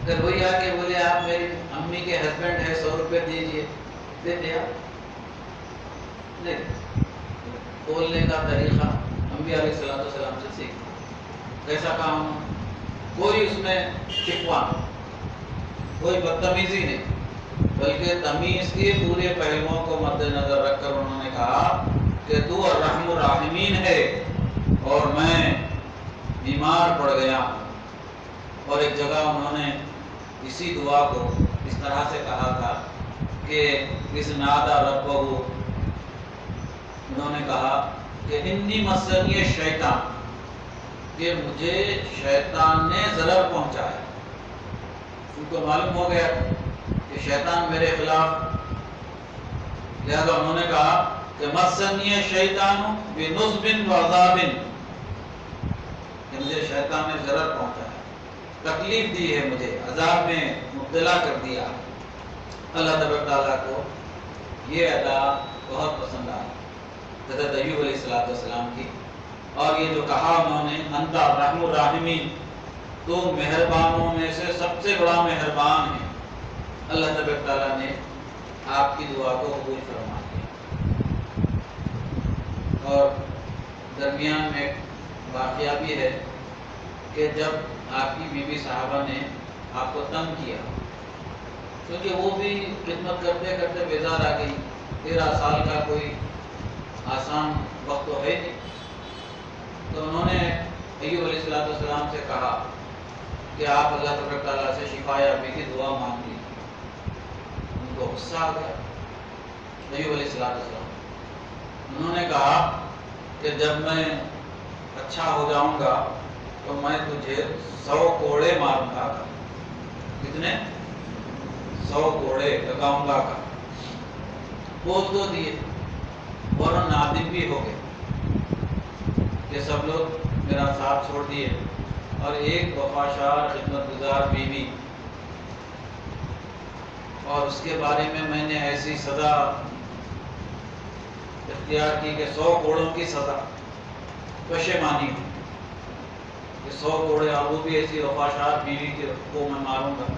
اگر وہی آ کے بولے آپ میری امی کے ہسبینڈ ہے، 100 روپے دیجیے، دیتے آپ نہیں۔ بولنے کا طریقہ انبیاء علیہ السلام سے سیکھنا، کیسا کام، کوئی اس میں شکوہ، کوئی بدتمیزی نہیں، بلکہ تمیز کے پورے پہلوؤں کو مد نظر رکھ کر انہوں نے کہا کہ تو الرحم الراحمین ہے اور میں بیمار پڑ گیا ہوں۔ اور ایک جگہ انہوں نے اسی دعا کو اس طرح سے کہا تھا کہ اس نادا ربہ، انہوں نے کہا کہ انی مسنی شیطان، کہ مجھے شیطان نے ضرر پہنچایا۔ ان کو معلوم ہو گیا کہ شیطان میرے خلاف، لہذا انہوں نے کہا کہ مسنی شیطان بنصب وعذاب، کہ مجھے شیطان نے ضرر پہنچایا، تکلیف دی ہے، مجھے عذاب میں مبتلا کر دیا۔ اللہ تبارک تعالیٰ کو یہ ادا بہت پسند آئی حضرت ایوب علیہ السلام کی، اور یہ جو کہا انہوں نے انت الرحم الراحمین، تو مہربانوں میں سے سب سے بڑا مہربان ہے، اللہ تبارک تعالیٰ نے آپ کی دعا کو قبول فرما دیا۔ اور درمیان میں ایک واقعہ بھی ہے کہ جب آپ کی بیوی صاحبہ نے آپ کو تنگ کیا، کیونکہ وہ بھی خدمت کرتے کرتے بیزار آ گئی، 13 سال کا کوئی آسان وقت تو ہے نہیں، تو انہوں نے ایوب علیہ السلام سے کہا کہ آپ اللہ تبارک تعالیٰ سے شفا یابی کی دعا مانگ لی۔ ان کو غصہ آ گیا ایوب علیہ السلام، انہوں نے کہا کہ جب میں اچھا ہو جاؤں گا تو میں تجھے 100 کوڑے ماروں گا۔ کتنے؟ 100 کوڑے لگاؤں گا۔ بول تو دیے، اور نادم بھی ہو گئے کہ سب لوگ میرا ساتھ چھوڑ دیے، اور ایک وفادار خدمت گزار بیوی، اور اس کے بارے میں نے ایسی سزا اختیار کی کہ 100 کوڑوں کی سزا، پشیمانی ہو کہ 100 کوڑے، اور وہ بھی ایسی وفادار بیوی کو میں ماروں گا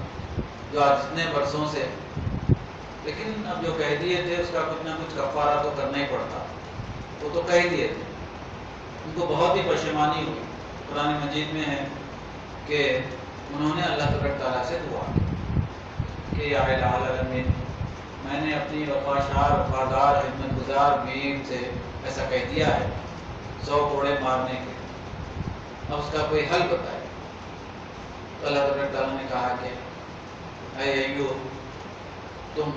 جو آج اتنے برسوں سے، لیکن اب جو کہہ دیے تھے اس کا کچھ نہ کچھ کفارہ تو کرنا ہی پڑتا، وہ تو کہہ دیے تھے۔ ان کو بہت ہی پشیمانی ہوئی۔ قرآن مجید میں ہے کہ انہوں نے اللہ تبارک تعالیٰ سے دعا کی کہ یا الہ العالمین، میں نے اپنی وفادار خدمت گزار بیوی سے ایسا کہہ دیا ہے 100 کوڑے مارنے کے، اب اس کا کوئی حل بتائے۔ تو اللہ تبارک تعالیٰ نے کہا کہ اے ایوب، تم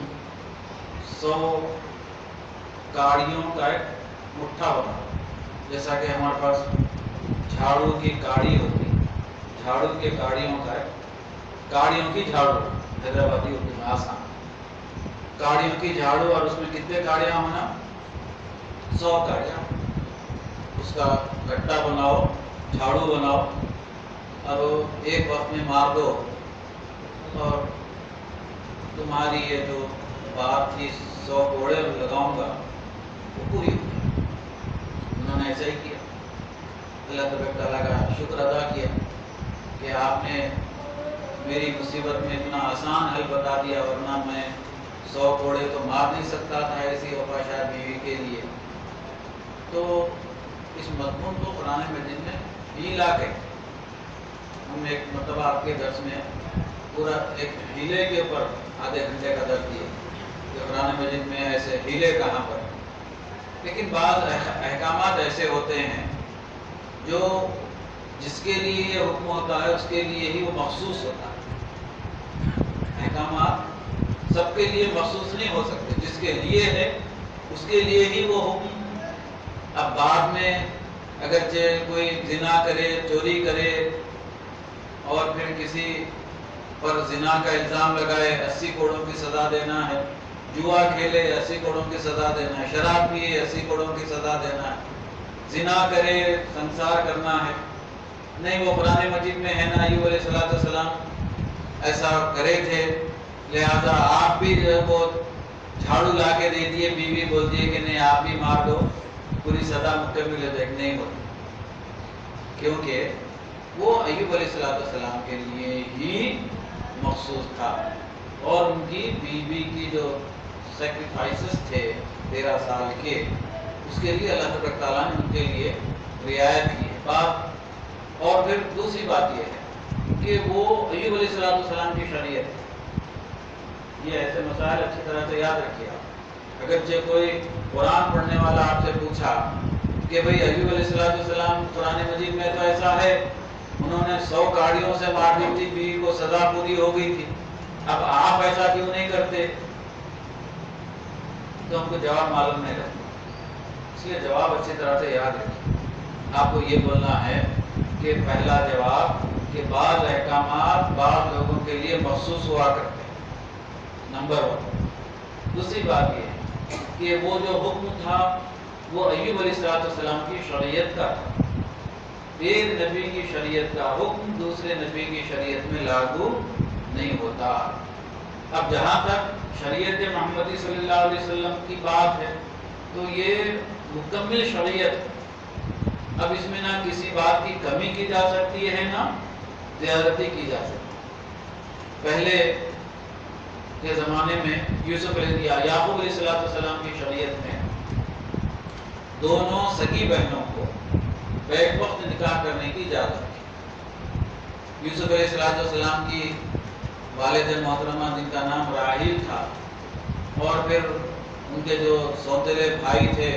100 کاڑیوں کا ایک مٹھا بناؤ، جیسا کہ ہمارے پاس جھاڑو کی کاڑی ہوتی، جھاڑو کے کاڑیوں کا ایک، کاڑیوں کی جھاڑو حیدرآبادی اردو میں آسان، کاڑیوں کی جھاڑو، اور اس میں کتنے کاڑیاں ہونا؟ 100 کاڑیاں، اس کا گٹا بناؤ، جھاڑو بناؤ، اور وہ ایک وقت میں مار دو، اور تمہاری یہ جو بات تھی 100 کوڑے لگاؤں گا وہ پوری ہو گئی۔ انہوں نے ایسا ہی کیا، اللہ تبارک تعالیٰ کا شکر ادا کیا کہ آپ نے میری مصیبت میں اتنا آسان حل بتا دیا، ورنہ میں 100 کوڑے تو مار نہیں سکتا تھا ایسی وفادار بیوی کے لیے۔ تو اس مضمون کو قرآن مجید میں ہیلا کے، ہم ایک مرتبہ آپ کے درس میں پورا ایک ہیلے کے اوپر آدھے گھنٹے کا درس دیا کہ قرآن مجید میں ایسے ہیلے کہاں پر، لیکن بعض احکامات ایسے ہوتے ہیں جو جس کے لیے یہ حکم ہوتا ہے اس کے لیے ہی وہ مخصوص ہوتا ہے۔ احکامات سب کے لیے مخصوص نہیں ہو سکتے، جس کے لیے ہے اس کے لیے ہی وہ حکم۔ اب بعد میں اگرچہ کوئی زنا کرے، چوری کرے، اور پھر کسی پر زنا کا الزام لگائے 80 کوڑوں کی سزا دینا ہے، جوا کھیلے 80 کوڑوں کی سزا دینا ہے، شراب پیے 80 کوڑوں کی سزا دینا ہے، زنا کرے سنسار کرنا ہے، نہیں وہ قرآن مجید میں ہے نا ایوب علیہ السلام ایسا کرے تھے، لہذا آپ بھی جو ہے وہ جھاڑو لا کے دے دیے، بیوی بول دیے کہ نہیں آپ بھی مار دو، پوری سزا مکمل ہو جائے، نہیں ہوتی، کیونکہ وہ ایوب علیہ السلام کے لیے ہی مخصوص تھا، اور ان کی بیوی کی جو سیکریفائسز تھے 13 سال کے، اس کے لیے اللہ تبارک تعالیٰ نے ان کے لیے رعایت کی ہے بات۔ اور پھر دوسری بات یہ ہے کہ وہ ایوب علیہ السلام کی شریعت، یہ ایسے مسائل اچھی طرح سے یاد رکھیے آپ۔ اگرچہ کوئی قرآن پڑھنے والا آپ سے پوچھا کہ بھئی ایوب علیہ السلام قرآن مجید میں تو ایسا ہے انہوں نے 100 گاڑیوں سے مار دی تھی، بیوی کو سزا پوری ہو گئی تھی، اب آپ ایسا کیوں نہیں کرتے؟ تو ہم کو جواب معلوم نہیں رہتا، اس لیے جواب اچھی طرح سے یاد رکھیے۔ آپ کو یہ بولنا ہے کہ پہلا جواب کہ بعض احکامات بعض لوگوں کے لیے مخصوص ہوا کرتے ہیں، نمبر 1۔ دوسری بات یہ ہے کہ وہ جو حکم تھا وہ ایوب علیہ السلام کی شریعت کا تھا، ایک نبی کی شریعت کا حکم دوسرے نبی کی شریعت میں لاگو نہیں ہوتا۔ اب جہاں تک شریعت محمدی صلی اللہ علیہ وسلم کی بات ہے تو یہ مکمل شریعت، اب اس میں نہ کسی بات کی کمی کی جا سکتی ہے نہ زیادتی کی جا سکتی۔ پہلے کے زمانے میں یعقوب علیہ السلام کی شریعت میں دونوں سگی بہنوں کو بیک وقت نکاح کرنے کی اجازت تھی۔ یوسف علیہ السلام کی والد محترمہ جن کا نام راحیل تھا، اور پھر ان کے جو سوتیلے بھائی تھے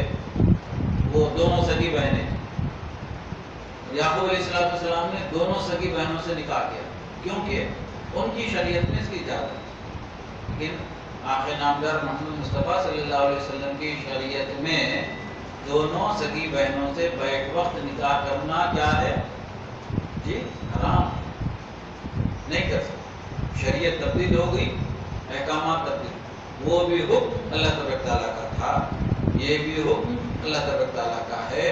وہ دونوں سگی بہنیں تھیں۔ یعقوب علیہ السلام نے دونوں سگی بہنوں سے نکاح کیا کیونکہ ان کی شریعت میں اس کی اجازت تھی، لیکن آخر نامدار محمد مصطفیٰ صلی اللہ علیہ وسلم کی شریعت میں دونوں سگی بہنوں سے بیک وقت نکاح کرنا کیا ہے جی؟ حرام، نہیں کر سکتے۔ شریعت تبدیل ہو گئی، احکامات تبدیل، وہ بھی حکم اللہ تبارک تعالیٰ کا تھا، یہ بھی حکم اللہ تبارک تعالیٰ کا ہے۔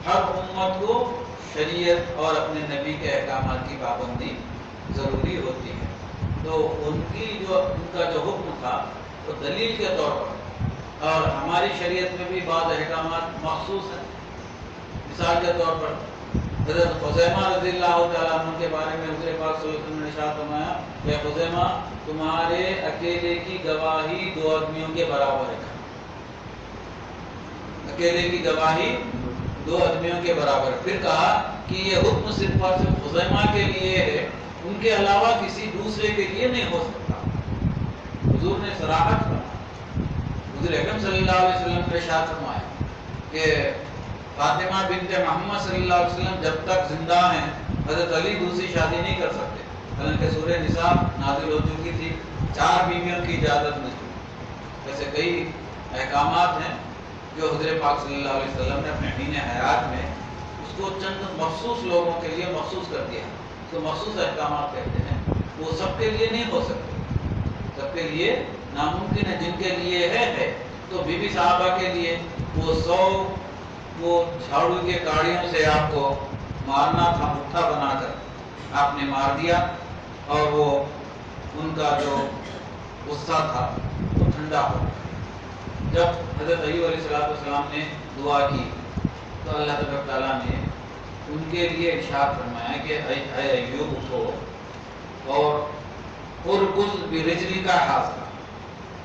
ہر امت کو شریعت اور اپنے نبی کے احکامات کی پابندی ضروری ہوتی ہے، تو ان کا جو حکم تھا وہ دلیل کے طور پر، اور ہماری شریعت میں بھی بعض احکامات مخصوص ہیں۔ مثال کے طور پر حضرت خزیمہ رضی اللہ تعالیٰ عنہ کے بارے میں حضور پاک صلی اللہ علیہ وسلم نے ارشاد فرمایا کہ خزیمہ تمہارے اکیلے کی گواہی 2 آدمیوں کے برابر ہے، اکیلے کی گواہی 2 آدمیوں کے برابر ہے۔ پھر کہا کہ یہ حکم صرف اور صرف خزیمہ کے لیے ہے، ان کے علاوہ کسی دوسرے کے لیے نہیں ہو سکتا۔ حضور نے صراحت فرمایا، حضور اکرم صلی اللہ علیہ وسلم نے ارشاد فرمایا کہ فاطمہ بنت محمد صلی اللہ علیہ وسلم جب تک زندہ ہیں حضرت علی دوسری شادی نہیں کر سکتے، حالانکہ سورہ نساء نازل ہو چکی تھی، 4 بیویوں کی اجازت نہیں تھی۔ ایسے کئی احکامات ہیں جو حضور پاک صلی اللہ علیہ وسلم نے اپنے حین حیات میں اس کو چند مخصوص لوگوں کے لیے مخصوص کر دیا، تو مخصوص احکامات کہتے ہیں، وہ سب کے لیے نہیں ہو سکتے، سب کے لیے ناممکن ہے۔ جن کے لیے ہے تو بی بی صحابہ کے لیے وہ 100 جھاڑو کے کاڑیوں سے آپ کو مارنا تھا، مٹھا بنا کر آپ نے مار دیا، اور وہ ان کا جو غصہ تھا وہ ٹھنڈا ہو گیا۔ جب حضرت ایوب علیہ السلام نے دعا کی تو اللہ تبارک تعالیٰ نے ان کے لیے ارشاد فرمایا کہ اے ایوب اٹھو اور ارکض برجلک حاذا،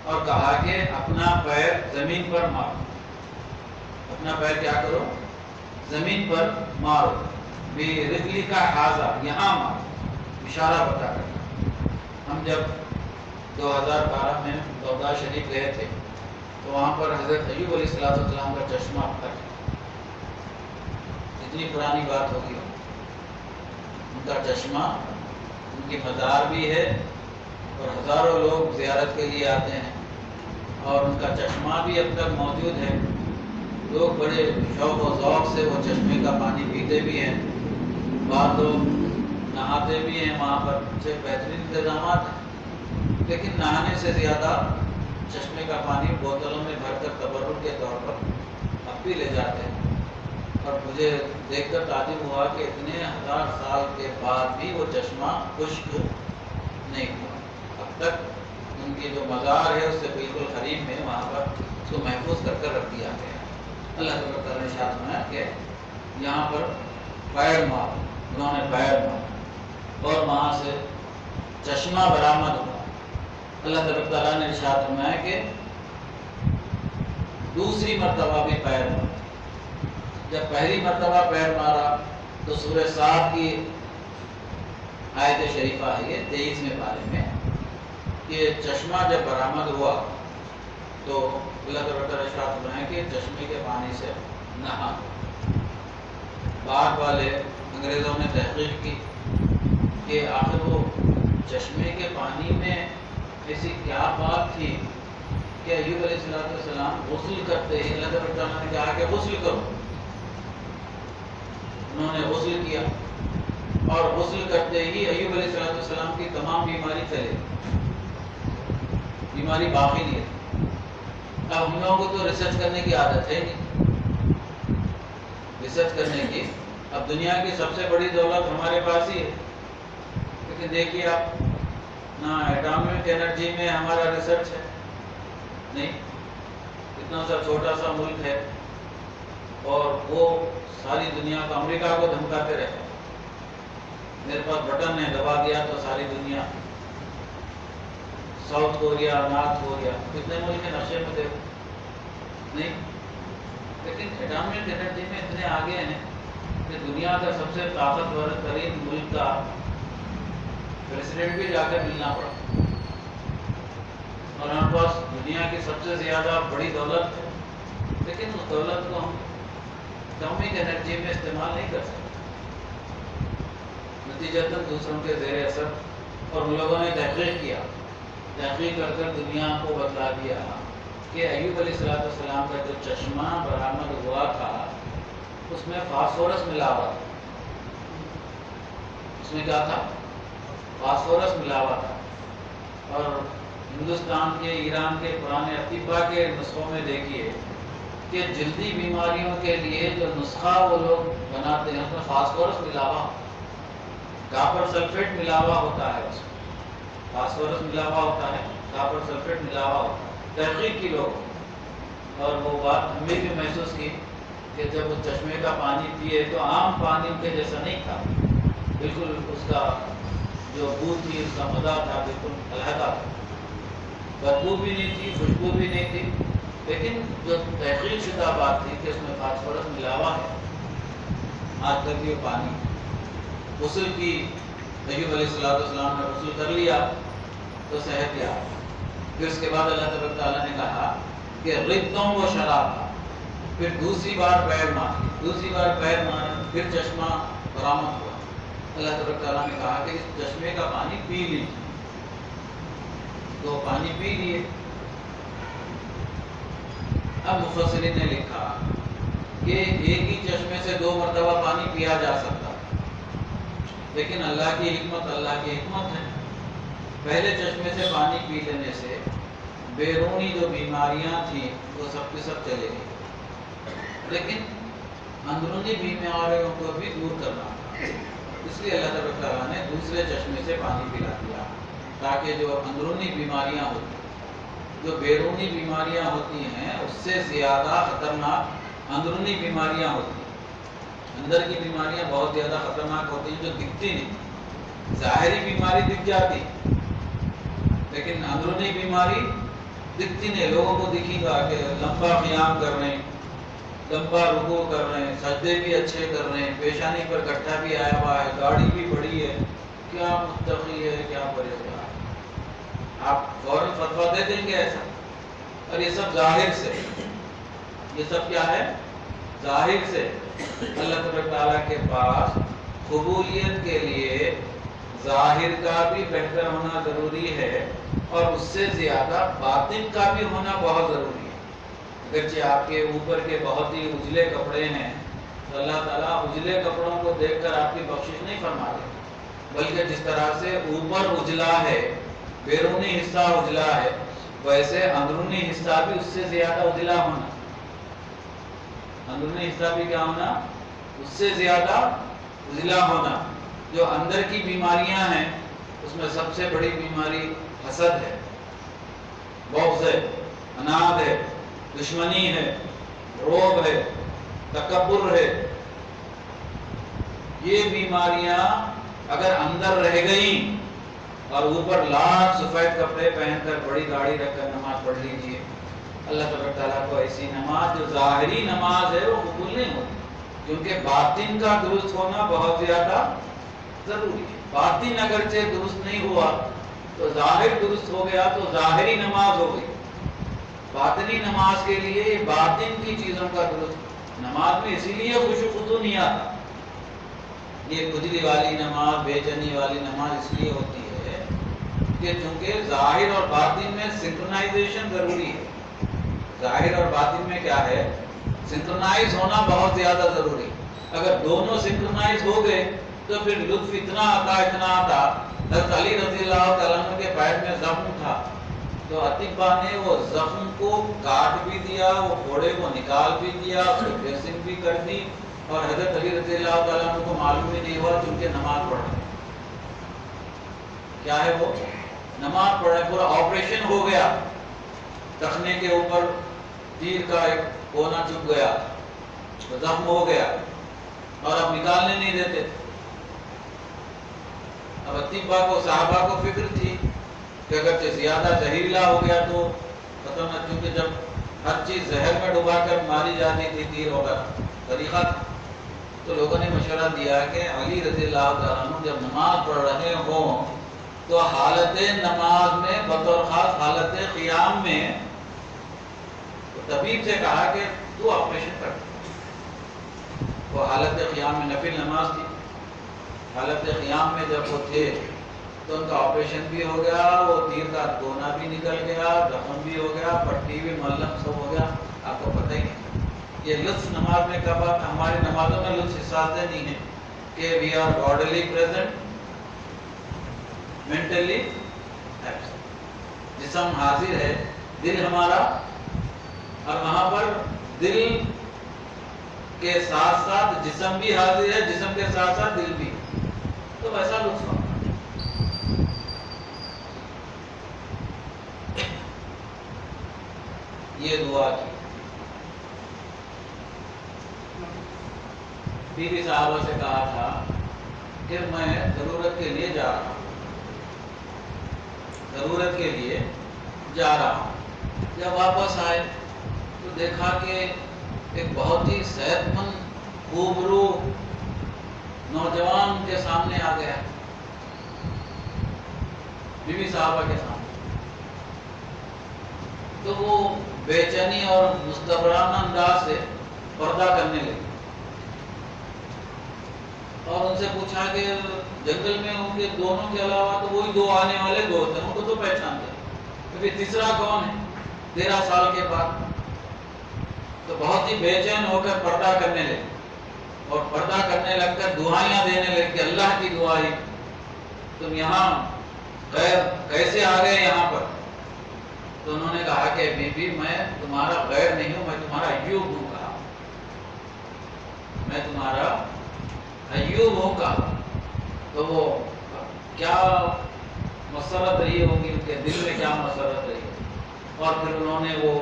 اور کہا کہ اپنا پیر زمین پر مارو، اپنا پیر کیا کرو؟ زمین پر مارو، برجلک حاذا، یہاں مارو، اشارہ بتا کر۔ ہم جب 2012 میں بغداد شریف گئے تھے تو وہاں پر حضرت ایوب علیہ السلام کا چشمہ تھا، اتنی پرانی بات ہوگی، ان کا چشمہ، ان کی مزار بھی ہے اور ہزاروں لوگ زیارت کے لیے آتے ہیں، اور ان کا چشمہ بھی اب تک موجود ہے۔ لوگ بڑے شوق و ذوق سے وہ چشمے کا پانی پیتے بھی ہیں، بعض لوگ نہاتے بھی ہیں، وہاں پر اچھے بہترین انتظامات ہیں، لیکن نہانے سے زیادہ چشمے کا پانی بوتلوں میں بھر کر تبرک کے طور پر اب بھی لے جاتے ہیں۔ اور مجھے دیکھ کر تعجب ہوا کہ اتنے 1000 سال کے بعد بھی وہ چشمہ خشک نہیں ہوا. اب تک ان کی جو مزار ہے اس سے بالکل قریب میں وہاں پر اس کو محفوظ کر کر رکھ دیا گیا. اللہ تعالیٰ نے ارشاد فرمایا کہ یہاں پر پیر مار، انہوں نے پیر مار اور وہاں سے چشمہ برآمد ہوا. اللہ تعالیٰ نے ارشاد فرمایا کہ دوسری مرتبہ بھی پیر مارا. جب پہلی مرتبہ پیر مارا تو سورہ صاد کی آیت شریفہ ہے یہ 23ویں پارے میں کہ چشمہ جب برآمد ہوا تو اللہ تعالیٰ ارشاد فرمایا کہ چشمے کے پانی سے نہا. بعد والے انگریزوں نے تحقیق کی کہ آخر وہ چشمے کے پانی میں ایسی کیا بات تھی کہ ایوب علیہ السلام غسل کرتے ہی اللہ تعالیٰ نے کہا کہ غسل کرو. انہوں نے غسل کیا اور غسل کرتے ہی ایوب علیہ السلام کی تمام بیماری چلے، بیماری باقی نہیں ہے. اب ہم لوگوں کو تو ریسرچ کرنے کی عادت ہے نہیں، ریسرچ کرنے کی. اب دنیا کی سب سے بڑی دولت ہمارے پاس ہی ہے، لیکن دیکھیے آپ نہ ایٹامک انرجی میں ہمارا ریسرچ ہے نہیں. اتنا سا چھوٹا سا ملک ہے اور وہ ساری دنیا کو، امریکہ کو دھمکاتے رہے. میرے پاس بٹن ہے، دبا دیا تو ساری دنیا، ساؤتھ کوریا، نارتھ کوریا، کتنے ملک کے نقشے میں دیکھو نہیں. لیکن ایٹامک انرجی میں اتنے آگے ہیں کہ دنیا کا سب سے طاقتور ترین ملک کا پریزیڈنٹ بھی جا کر ملنا پڑا. اور ہمارے پاس دنیا کی سب سے زیادہ بڑی دولت ہے، لیکن اس دولت کو ہم ایٹامک انرجی میں استعمال نہیں کر سکتے. نتیجتاً دوسروں کے زیر اثر. اور ان لوگوں نے تحقیق کیا، تحقیق کر کر دنیا کو بتلا دیا کہ ایوب علیہ السلام کا جو چشمہ برآمد ہوا تھا اس میں فاسفورس ملا ہوا تھا. اس میں کیا تھا؟ فاسفورس ملا ہوا تھا. اور ہندوستان کے، ایران کے پرانے اطباء کے نسخوں میں دیکھیے کہ جلدی بیماریوں کے لیے جو نسخہ وہ لوگ بناتے ہیں اس میں فاسفورس ملا ہوا، کاپر سلفیٹ ملا ہوا ہوتا ہے. اس میں فاسفورس ملا ہوا ہوتا ہے، کاپر سلفیٹ ملا ہوا ہوتا ہے. تحقیق کی لوگ، اور وہ بات ہم نے بھی محسوس کی کہ جب اس چشمے کا پانی پیے تو عام پانی کے جیسا نہیں تھا. بالکل اس کا جو بو تھی، اس کا مزہ تھا بالکل علیحدہ تھا. بدبو بھی نہیں تھی، خوشبو بھی نہیں تھی. لیکن جو تحقیق شدہ بات تھی کہ اس میں فاسفورس ملا ہوا ہے. آج تک یہ پانی غسل کی، ایوب علیہ السلام نے غسل کر لیا تو صحت یاب. پھر اس کے بعد اللہ تعالیٰ نے کہا کہ ردوں و شراب. پھر دوسری بار پیر ماری، دوسری بار پیر مارا، پھر چشمہ برآمد ہوا. اللہ تعالیٰ نے کہا کہ اس چشمے کا پانی پی لیجیے. تو پانی پی لیے. اب مفسرین نے لکھا کہ ایک ہی چشمے سے 2 مرتبہ پانی پیا جا سکتا، لیکن اللہ کی حکمت ہے. پہلے چشمے سے پانی پی لینے سے بیرونی جو بیماریاں تھیں وہ سب کی سب چلے گئی، لیکن اندرونی بیماریوں کو بھی دور کرنا تھا. اس لیے اللہ تعالیٰ نے دوسرے چشمے سے پانی پلا دیا تاکہ جو اندرونی بیماریاں ہوتی، جو بیرونی بیماریاں ہوتی ہیں اس سے زیادہ خطرناک اندرونی بیماریاں ہوتی ہیں. اندر کی بیماریاں بہت زیادہ خطرناک ہوتی ہیں جو دکھتی نہیں. ظاہری بیماری دکھ جاتی لیکن اندرونی بیماری دکھتی نہیں. لوگوں کو دکھے گا کہ لمبا قیام کر رہے ہیں، لمبا رکوع کر رہے ہیں، سجدے بھی اچھے کر رہے ہیں، پیشانی پر گٹھا بھی آیا ہوا ہے، گاڑی بھی بڑی ہے، کیا متقی ہے، کیا پرہیزگار. آپ فوراً فتویٰ دے دیں گے ایسا. اور یہ سب ظاہر سے، یہ سب کیا ہے؟ ظاہر سے. اللہ تعالیٰ کے پاس قبولیت کے لیے ظاہر کا بھی بہتر ہونا ضروری ہے اور اس سے زیادہ باطن کا بھی ہونا بہت ضروری ہے. اگرچہ آپ کے اوپر کے بہت ہی اجلے کپڑے ہیں تو اللہ تعالیٰ اجلے کپڑوں کو دیکھ کر آپ کی بخشش نہیں فرما دے، بلکہ جس طرح سے اوپر اجلا ہے، بیرونی حصہ اجلا ہے، ویسے اندرونی حصہ بھی اس سے زیادہ اجلا ہونا. اندرونی حصہ بھی کیا ہونا؟ اس سے زیادہ ضلع ہونا. جو اندر کی بیماریاں ہیں اس میں سب سے بڑی بیماری حسد ہے، بغض ہے، عناد ہے، دشمنی ہے، رعب ہے، تکبر ہے. یہ بیماریاں اگر اندر رہ گئیں اور اوپر لال سفید کپڑے پہن کر بڑی داڑھی رکھ کر نماز پڑھ لیجیے، اللہ تبارک تعالیٰ کو ایسی نماز جو ظاہری نماز ہے وہ قبول نہیں ہوتی، کیونکہ باطن کا درست ہونا بہت زیادہ ضروری ہے. باطن اگرچہ درست نہیں ہوا تو ظاہر درست ہو گیا تو ظاہری نماز ہو گئی. باطنی نماز کے لیے باطن کی چیزوں کا درست، نماز میں اسی لیے خشوع خضوع نہیں آتا. یہ کھجلی والی نماز، بے چینی والی نماز اس لیے ہوتی ہے کہ چونکہ ظاہر اور باطن میں سنکرونائزیشن ضروری ہے. ظاہر اور باطن میں کیا ہے؟ سنکرونائز ہونا بہت زیادہ ضروری. اگر دونوں سنکرونائز ہو گئے تو پھر لطف اتنا آتا. حضرت علی رضی اللہ تعالیٰ عنہ کے پیر میں زخم تھا تو اطباء نے وہ زخم کو کاٹ بھی دیا، وہ پھوڑے کو نکال بھی دیا، اس کو ڈریسنگ بھی کر دی، اور حضرت علی رضی اللہ تعالیٰ عنہ کو معلوم ہی نہیں ہوا چونکہ نماز پڑھ رہے. کیا ہے وہ؟ نماز پڑھ رہے. پورا آپریشن ہو گیا، ٹخنے کے اوپر تیر کا ایک کونا چپ گیا، زخم ہو گیا اور اب نکالنے نہیں دیتے. اب اطباء کو، صحابہ کو فکر تھی کہ اگرچہ زیادہ زہریلا ہو گیا تو ختم نہ، کیونکہ جب ہر چیز زہر میں ڈبا کر ماری جاتی تھی، تیر وغیرہ طریقہ تھا. تو لوگوں نے مشورہ دیا کہ علی رضی اللہ تعالیٰ عنہ جب نماز پڑھ رہے ہوں تو حالت نماز میں بطور خاص حالت قیام میں، تو طبیب سے کہا کہ تو آپریشن کر. وہ حالت قیام میں نفل نماز تھی. حالت قیام میں جب وہ تھے تو ان کا آپریشن بھی ہو گیا، وہ تیر کا کونا بھی نکل گیا، زخم بھی ہو گیا، پٹی بھی ملم سب ہو گیا. آپ کو پتہ ہی نہیں. یہ لطف نماز میں کب آتا؟ ہماری نمازوں میں لطف اس واسطے نہیں ہے کہ we are bodily present, mentally absent. جسم حاضر ہے، دل ہمارا، اور وہاں پر دل کے ساتھ ساتھ جسم بھی حاضر ہے، جسم کے ساتھ ساتھ دل بھی. تو ویسا لطف ہوتا. یہ دعا کی. بی بی صاحبہ سے کہا تھا کہ میں ضرورت کے لیے جا رہا ہوں، ضرورت کے لیے جا رہا ہوں. جب واپس آئے تو دیکھا کہ ایک بہت ہی صحت مند خوبرو نوجوان کے سامنے آ گیا، بی بی صاحبہ کے سامنے. تو وہ بے چینی اور مستبرانہ انداز سے پردہ کرنے لگے اور ان سے پوچھا کہ جنگل میں ان کے دونوں کے علاوہ تو وہی دو آنے والے دوست ہیں، ان کو تو پہچانتے ہیں، تو پھر تیسرا کون ہے 13 سال کے بعد؟ تو بہت ہی بے چین ہو کر پردہ کرنے لگے اور پردہ کرنے لگ کر دعائیاں دینے لگے کہ اللہ کی دعائی، تم یہاں غیر کیسے آ گئے یہاں پر؟ تو انہوں نے کہا کہ بی بی میں تمہارا غیر نہیں ہوں، میں تمہارا ایوب ہوں. کہا میں تمہارا ایوب ہوں. کہا تو وہ کیا مسرت رہی ہوگی، ان کے دل میں کیا مسرت رہی ہوگی. اور پھر انہوں نے وہ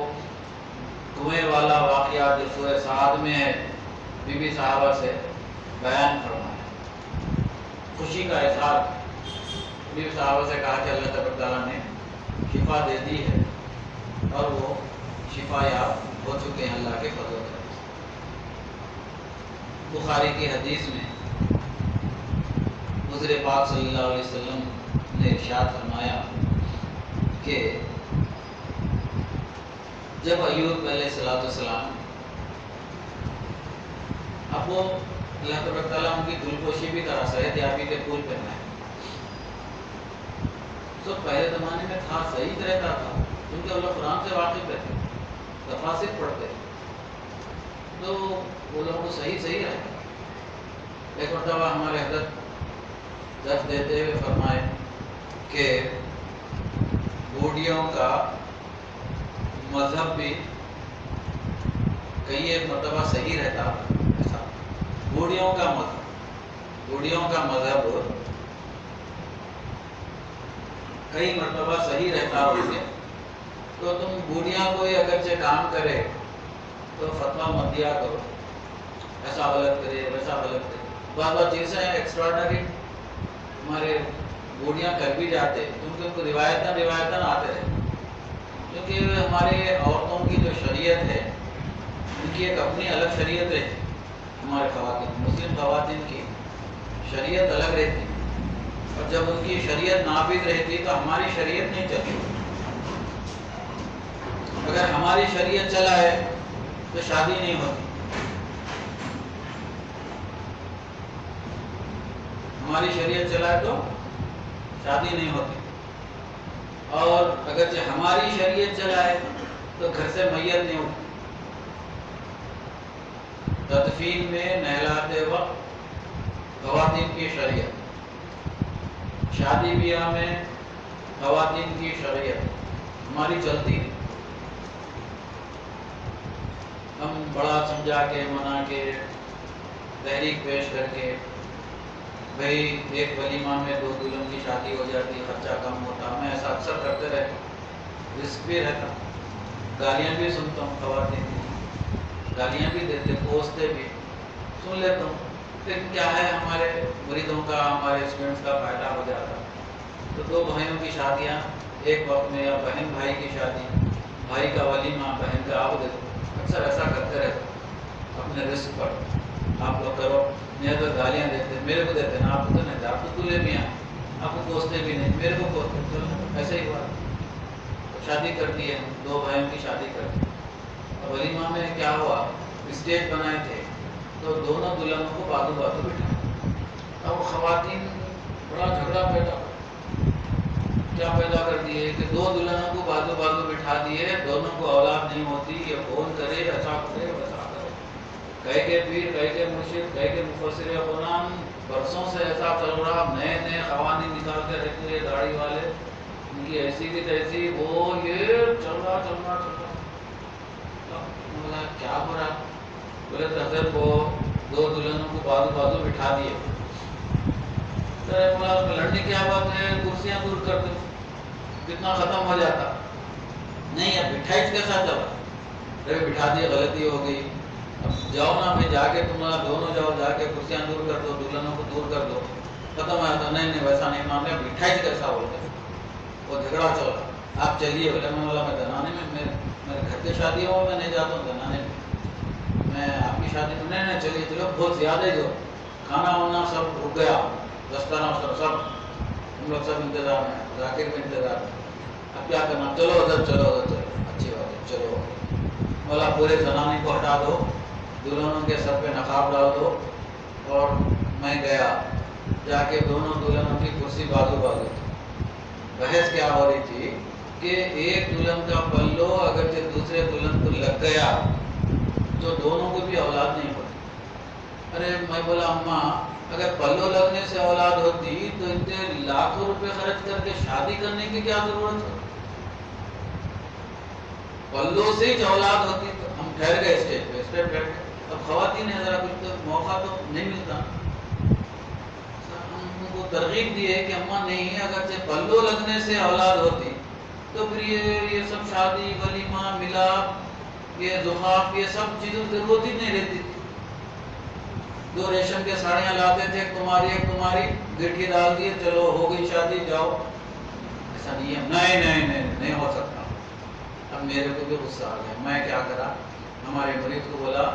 کنویں والا واقعہ جو سورہ سعد میں ہے بی بی صاحبہ سے بیان فرمایا، خوشی کا اظہار. بی بی صاحبہ سے کہا کہ اللہ تبارک تعالیٰ نے شفا دے دی ہے اور وہ شفا یاب ہو چکے ہیں اللہ کے فضل سے. بخاری کی حدیث میں حضور پاک صلی اللہ علیہ وسلم نے ارشاد فرمایا کہ جب ایوب علیہ السلام اب وہ اللہ تبارک تعالیٰ ان کی دلپوشی بھی کرا، صحت یابی کے پھول پہنائے. تو پہلے زمانے میں تھا، صحیح رہتا تھا کیونکہ اللہ قرآن سے واقف رہتے، تفاسیر پڑھتے، تو وہ لوگوں کو صحیح رہتا. ایک مرتبہ ہمارے حضرت درس دیتے ہوئے فرمائے کہ بوڑھیوں کا مذہب بھی کئی ایک مرتبہ صحیح رہتا. ایسا بوڑھیوں کا مذہب کئی مرتبہ صحیح رہتا ہوگا، تو تم بوڑھیاں کوئی اگرچہ کام کرے تو فتویٰ مت دیا کرو، ایسا غلط کرے ویسا غلط کرے۔ بعض چیزیں ایکسٹراڈنری ہمارے بوڑھیاں کر بھی جاتے کیونکہ ان کو روایتاً آتے رہے، کیونکہ ہمارے عورتوں کی جو شریعت ہے ان کی ایک اپنی الگ شریعت رہتی، ہمارے خواتین مسلم خواتین کی شریعت الگ رہتی، اور جب ان کی شریعت نافذ رہتی تو ہماری شریعت نہیں چلتی۔ اگر ہماری شریعت چلا ہے تو شادی نہیں ہوتی، ہماری شریعت چلا ہے تو شادی نہیں ہوتی، اور اگرچہ ہماری شریعت چلا ہے تو گھر سے میت نہیں اٹھتی۔ تدفین میں نہلاتے وقت خواتین کی شریعت، شادی بیاہ میں خواتین کی شریعت ہماری چلتی ہے۔ ہم بڑا سمجھا کے منا کے تحریک پیش کر کے بھئی ایک ولیمہ میں 2 دلہن کی شادی ہو جاتی، خرچہ کم ہوتا، میں ایسا اکثر کرتے رہتا، رسک بھی رہتا، گالیاں بھی سنتا ہوں، خواتین کی گالیاں بھی دیتے، کوستے بھی سن لیتا ہوں، پھر کیا ہے ہمارے مریدوں کا ہمارے اسٹوڈنٹس کا فائدہ ہو جاتا۔ تو 2 بھائیوں کی شادیاں ایک وقت میں، یا بہن بھائی کی شادی، بھائی کا ولیمہ بہن کا آپ دیتے، اکثر ایسا کرتے رہتے اپنے رزق پر، آپ لوگ کرو، میرے تو گالیاں دیتے، میرے کو دیتے نا، آپ کو تو نہیں، آپ تو دلہے بھی ہیں، آپ کو کوستے بھی نہیں، میرے کو کوستے، چلو ایسے ہی ہوا۔ شادی کرتی ہے، 2 بھائیوں کی شادی کرتی ہے، اور ولیمہ میں کیا ہوا، اسٹیج بنائے تھے تو دونوں دلہنوں کو بازو بٹھا، اب خواتین بڑا جھگڑا پیدا کر دیے کہ 2 دلہنوں کو بازو بٹھا دیے، دونوں کو اولاد نہیں ہوتی، یہ کون کرے، ایسا کرے ویسا کرے۔ کہے کے پیر، کہے کے مرشد، کہے کے مفسر قرآن، برسوں سے ایسا چل رہا، نئے قوانین نکال کے رکھتے ہیں، داڑھی والے ان کی ایسی کی تیسی، وہ یہ چل رہا۔ بولا کیا ہو رہا؟ بولے حضرت کو 2 دلہنوں کو بازو بٹھا دیے، لڑنے کی بات ہے، کرسیاں دور کر دو، کتنا ختم ہو جاتا۔ نہیں، اب بٹھائی کیسا چلا، بٹھا دیے، غلطی ہو گئی، اب جاؤ نا، میں جا کے تمہارا دونوں جاؤ، جا کے کرسیاں دور کر دو، دلہنوں کو دور کر دو، ختم ہو جاتا۔ نہیں ویسا نہیں مان رہے، بٹھائی کیسا بولتے، وہ جھگڑا چل رہا، آپ چلیے۔ بولے میں دنانے میں، میرے گھر کی شادی ہو میں نہیں جاتا ہوں دنانے میں آپ کی شادی میں نہیں، چلیے چلو، بہت زیادہ ہی جو کھانا وانا سب رک گیا، دستانہ سب ہم لوگ سب انتظار میں، ذاکر بھی انتظار میں، اب کیا کرنا، چلو ادھر چلو، اچھی بات ہے، چلو۔ بولا پورے زنانے کو ہٹا دو، دلہنوں کے سر پہ نقاب ڈال دو، اور میں گیا، جا کے دونوں دلہنوں کی کرسی بازو بحث کیا ہو رہی تھی کہ ایک دلہن کا پلو اگرچہ دوسرے دلہن کو لگ گیا تو دونوں کو بھی اولاد نہیں ہوتی۔ ارے میں بولا اماں، اگر پلو لگنے سے اولاد ہوتی تو اتنے لاکھوں روپے خرچ کر کے شادی کرنے کی کیا ضرورت ہے؟ پلو سے ہی اولاد ہوتی تو ہم ٹھہر گئے اسٹیج پہ، اب خواتین ہیں، ذرا کچھ تو موقع تو نہیں ملتا۔ ہم کو ترغیب دی ہے کہ اماں نہیں، اگرچہ پلو لگنے سے اولاد ہوتی تو پھر یہ سب شادی ولیمہ ملاپ، یہ زخاف، یہ سب چیزوں کی ضرورت ہی نہیں رہتی تھی۔ 2 ریشم کے ساڑیاں لاتے تھے، ایک تمہاری گٹھی ڈال دیے، چلو ہو گئی شادی، جاؤ۔ ایسا نہیں ہے، نہیں ہو سکتا۔ اب میرے کو بھی غصہ آ گیا، میں کیا کرا، ہمارے مریض کو بولا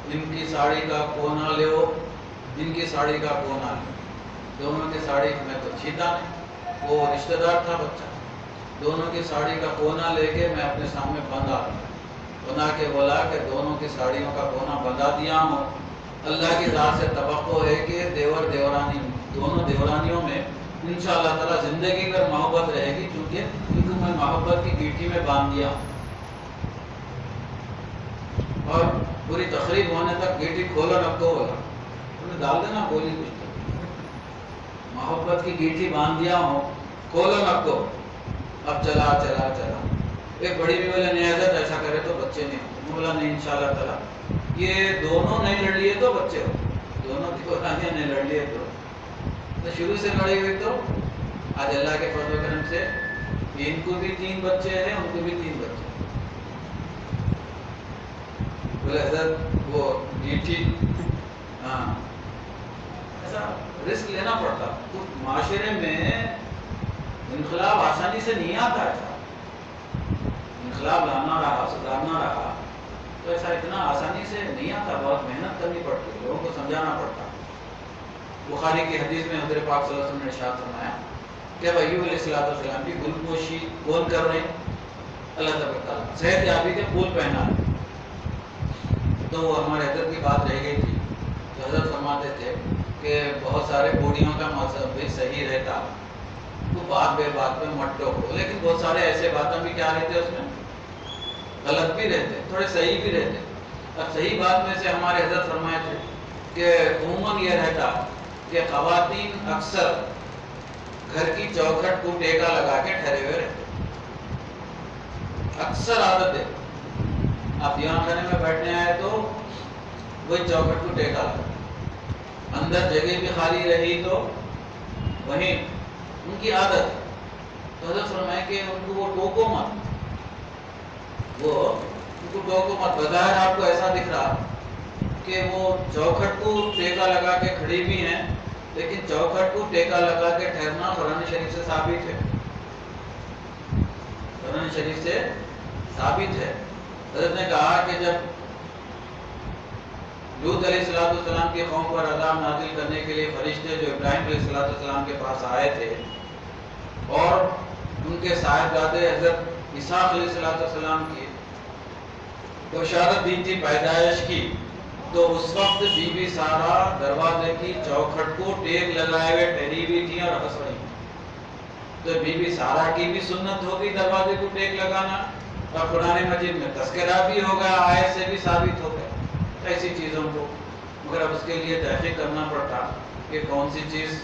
ان کی ساڑی کا کونا لے، ان کی ساڑی کا کونا لے، دونوں کی ساڑی میں تو چھیتا نہیں، وہ رشتہ دار تھا بچہ، دونوں کی ساڑی کا کونا لے کے میں اپنے سامنے بنا کے بولا کہ دونوں کی ساڑیوں کا کونا بندھا دیا ہوں، اللہ کی ذات سے توقع ہے کہ دیور دیورانی دونوں دیورانیوں میں انشاءاللہ تعالی زندگی پر محبت رہے گی، کیونکہ میں محبت کی گیٹی میں باندھ دیا، اور پوری تقریب ہونے تک گیٹی کھولا رکھو، بولا انہیں ڈال دینا، بولی کچھ تو محبت کی گیٹی باندھ دیا ہوں، کھولو رکھو۔ اب چلا ایک بڑی بھی بولے نہیں حضرت ایسا کرے تو بچے نہیں ہوتے، بولا نہیں انشاءاللہ تعالی یہ دونوں نہیں لڑ لیے تو بچے ہو، دونوں دیورانیاں نے لڑ لیے تو شروع سے لڑی ہوئی تو آج اللہ کے فضل و کرم سے ان کو بھی 3 بچے ہیں، ان کو بھی 3 بچے ہیں۔ بولے حضرت وہ ڈیٹی ہاں ایسا رسک لینا پڑتا، تو معاشرے میں انقلاب آسانی سے نہیں آتا، ایسا انقلاب لانا رہا، سدھارنا رہا تو ایسا اتنا آسانی سے نہیں آتا، بہت محنت کرنی پڑتی ہے، لوگوں کو سمجھانا پڑتا۔ بخاری کی حدیث میں حضرت پاک صلی اللہ علیہ وسلم نے ارشاد فرمایا کہ اب ایوب علیہ السلام کی گل پوشی کون کر رہے ہیں؟ اللہ تبارک تعالیٰ صحت یابی کے پھول پہنا ہے۔ تو وہ ہمارے حضرت کی بات رہ گئی تھی، تو حضرت فرماتے تھے کہ بہت سارے بوڑھیوں کا مذہب بھی صحیح رہتا، تو بات بے بات پہ مت ٹوکو، لیکن بہت سارے ایسے باتیں بھی کیا رہتے اس میں غلط بھی رہتے، تھوڑے صحیح بھی رہتے۔ اب صحیح بات میں سے ہمارے حضرت فرمائے تھے کہ عموماً یہ رہتا کہ خواتین اکثر گھر کی چوکھٹ کو ٹیکا لگا کے ٹھہرے ہوئے رہتے، اکثر عادت ہے۔ آپ دیوان خانے میں بیٹھنے آئے تو وہی چوکھٹ کو ٹیکا لگا، اندر جگہ بھی خالی رہی تو وہیں ان کی عادت ہے۔ تو حضرت فرمائے کہ ان کو وہ ٹوکو مت، وہ ان کو ٹوکو مت۔ بظاہر آپ کو ایسا دکھ رہا کہ وہ چوکھٹ کو ٹیکا لگا کے کھڑی بھی ہیں، لیکن چوکھٹ کو ٹیکا لگا کے ٹھہرنا قرآن شریف سے ثابت ہے، قرآن شریف سے ثابت ہے۔ حضرت نے کہا کہ جب لوط علیہ السلام کی قوم پر عذاب نازل کرنے کے لیے فرشتے جو ابراہیم علیہ السلام کے پاس آئے تھے اور ان کے صاحبزادے حضرت اسحاق علیہ السلام کی بشارت دی تھی پیدائش کی، تو اس وقت بی بی سارا دروازے کی چوکھٹ کو ٹیک لگائے ہوئے ٹھہری ہوئی تھی اور ہنس رہی، تو بی بی سارا کی بھی سنت ہوگی دروازے کو ٹیک لگانا، اور قرآن مجید میں تذکرہ بھی ہو گیا، آیت سے بھی ثابت ہو گیا ایسی چیزوں کو، مگر اب اس کے لیے تحقیق کرنا پڑتا کہ کون سی چیز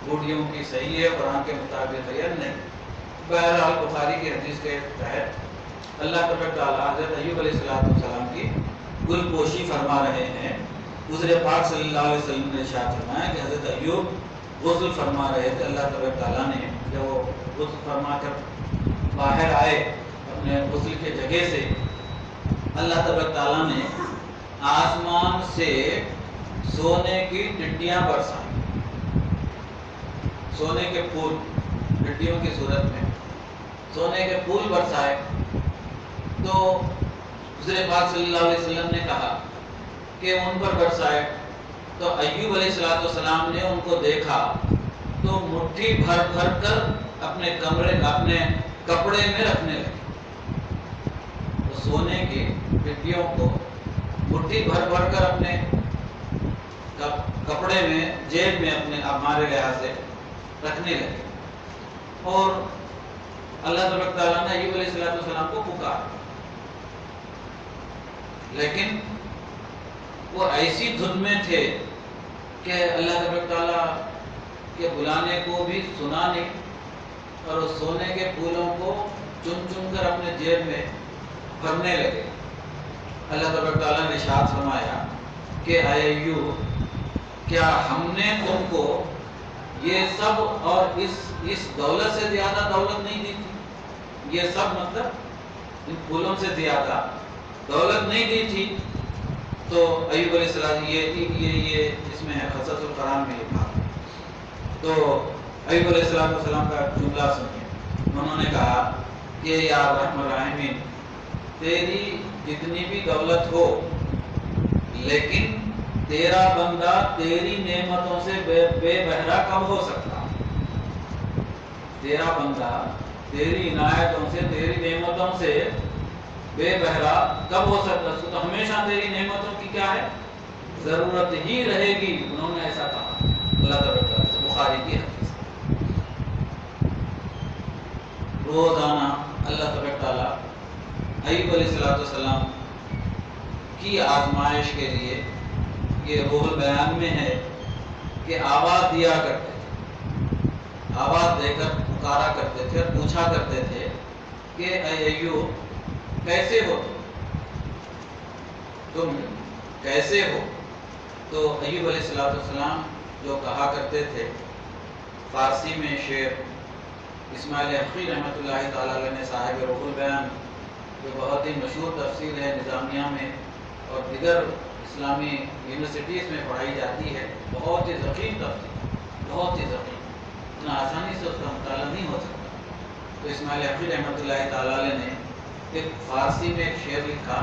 بوڑھیوں کی صحیح ہے، قرآن کے مطابق ہے یا نہیں۔ بہرحال بخاری کی حدیث کے تحت اللہ تبارک تعالیٰ حضرت ایوب علیہ السلام کی گل پوشی فرما رہے ہیں۔ حضور پاک صلی اللہ علیہ وسلم نے ارشاد فرمایا کہ حضرت ایوب غسل فرما رہے تھے، اللہ تبارک تعالیٰ نے جب وہ غسل فرما کر باہر آئے اپنے غسل کے جگہ سے، اللہ تبارک تعالیٰ نے آسمان سے سونے کی ٹڈیاں برسائیں، سونے کے پھول، ٹڈیوں کی صورت میں سونے کے پھول برسائے۔ تو حضور پاک صلی اللہ علیہ وسلم نے کہا کہ ان پر برسائے، تو ایوب علیہ السلام نے ان کو دیکھا تو مٹھی بھر بھر کر اپنے کپڑے میں رکھنے لگے، تو سونے کی ٹڈیوں کو مٹھی بھر بھر کر اپنے کپڑے میں، جیب میں اپنے ہمارے لحاظ سے رکھنے لگے، اور اللہ تبارک تعالیٰ نے ایوب علیہ السلام کو پکارا، لیکن وہ ایسی دھن میں تھے کہ اللہ تبارک تعالیٰ کے بلانے کو بھی سنا نہیں، اور اس سونے کے پھولوں کو چن چن کر اپنے جیب میں بھرنے لگے۔ اللہ تبارک تعالیٰ نے ارشاد فرمایا کہ اے ایوب، کیا ہم نے تم کو یہ سب اور اس دولت سے زیادہ دولت نہیں دی تھی؟ یہ سب مطلب ان پھولوں سے زیادہ دولت نہیں دی تھی؟ تو ایوب علیہ السلام یہ اس میں ہے، قصص القرآن میں لکھا۔ تو ایوب علیہ السلام کا جملہ سنیے، انہوں نے کہا کہ یا رحم الراحمین، تیری جتنی بھی دولت ہو، لیکن تیرا بندہ تیری نعمتوں سے بے بہرا کب ہو سکتا؟ تیرا بندہ تیری عنایتوں سے، تیری نعمتوں سے بے بہرا کب ہو سکتا؟ تو ہمیشہ تیری نعمتوں کی کیا ہے؟ ضرورت ہی رہے گی۔ انہوں نے ایسا کہا اللہ تعالیٰ سے، بخاری کی حدیث۔ روزانہ اللہ تعالیٰ ایوب علیہ السلام کی آزمائش کے لیے، یہ روح البیان میں ہے کہ آواز دیا کرتے تھے، آواز دے کر پکارا کرتے تھے اور پوچھا کرتے تھے کہ اے ایوب کیسے ہو تم کیسے ہو؟ تو ایوب علیہ السلام جو کہا کرتے تھے، فارسی میں شعر اسماعیل حقی رحمۃ اللہ تعالیٰ علیہ نے صاحب روح البیان، جو بہت ہی مشہور تفسیر ہے نظامیہ میں اور دیگر اسلامی یونیورسٹیز میں پڑھائی جاتی ہے، بہت ہی ضخیم تفسیر، بہت ہی ضخیم، اتنا آسانی سے اس کا مطالعہ نہیں ہو سکتا۔ تو اسماعیل حقی رحمۃ اللہ تعالیٰ علیہ نے ایک فارسی میں ایک شعر لکھا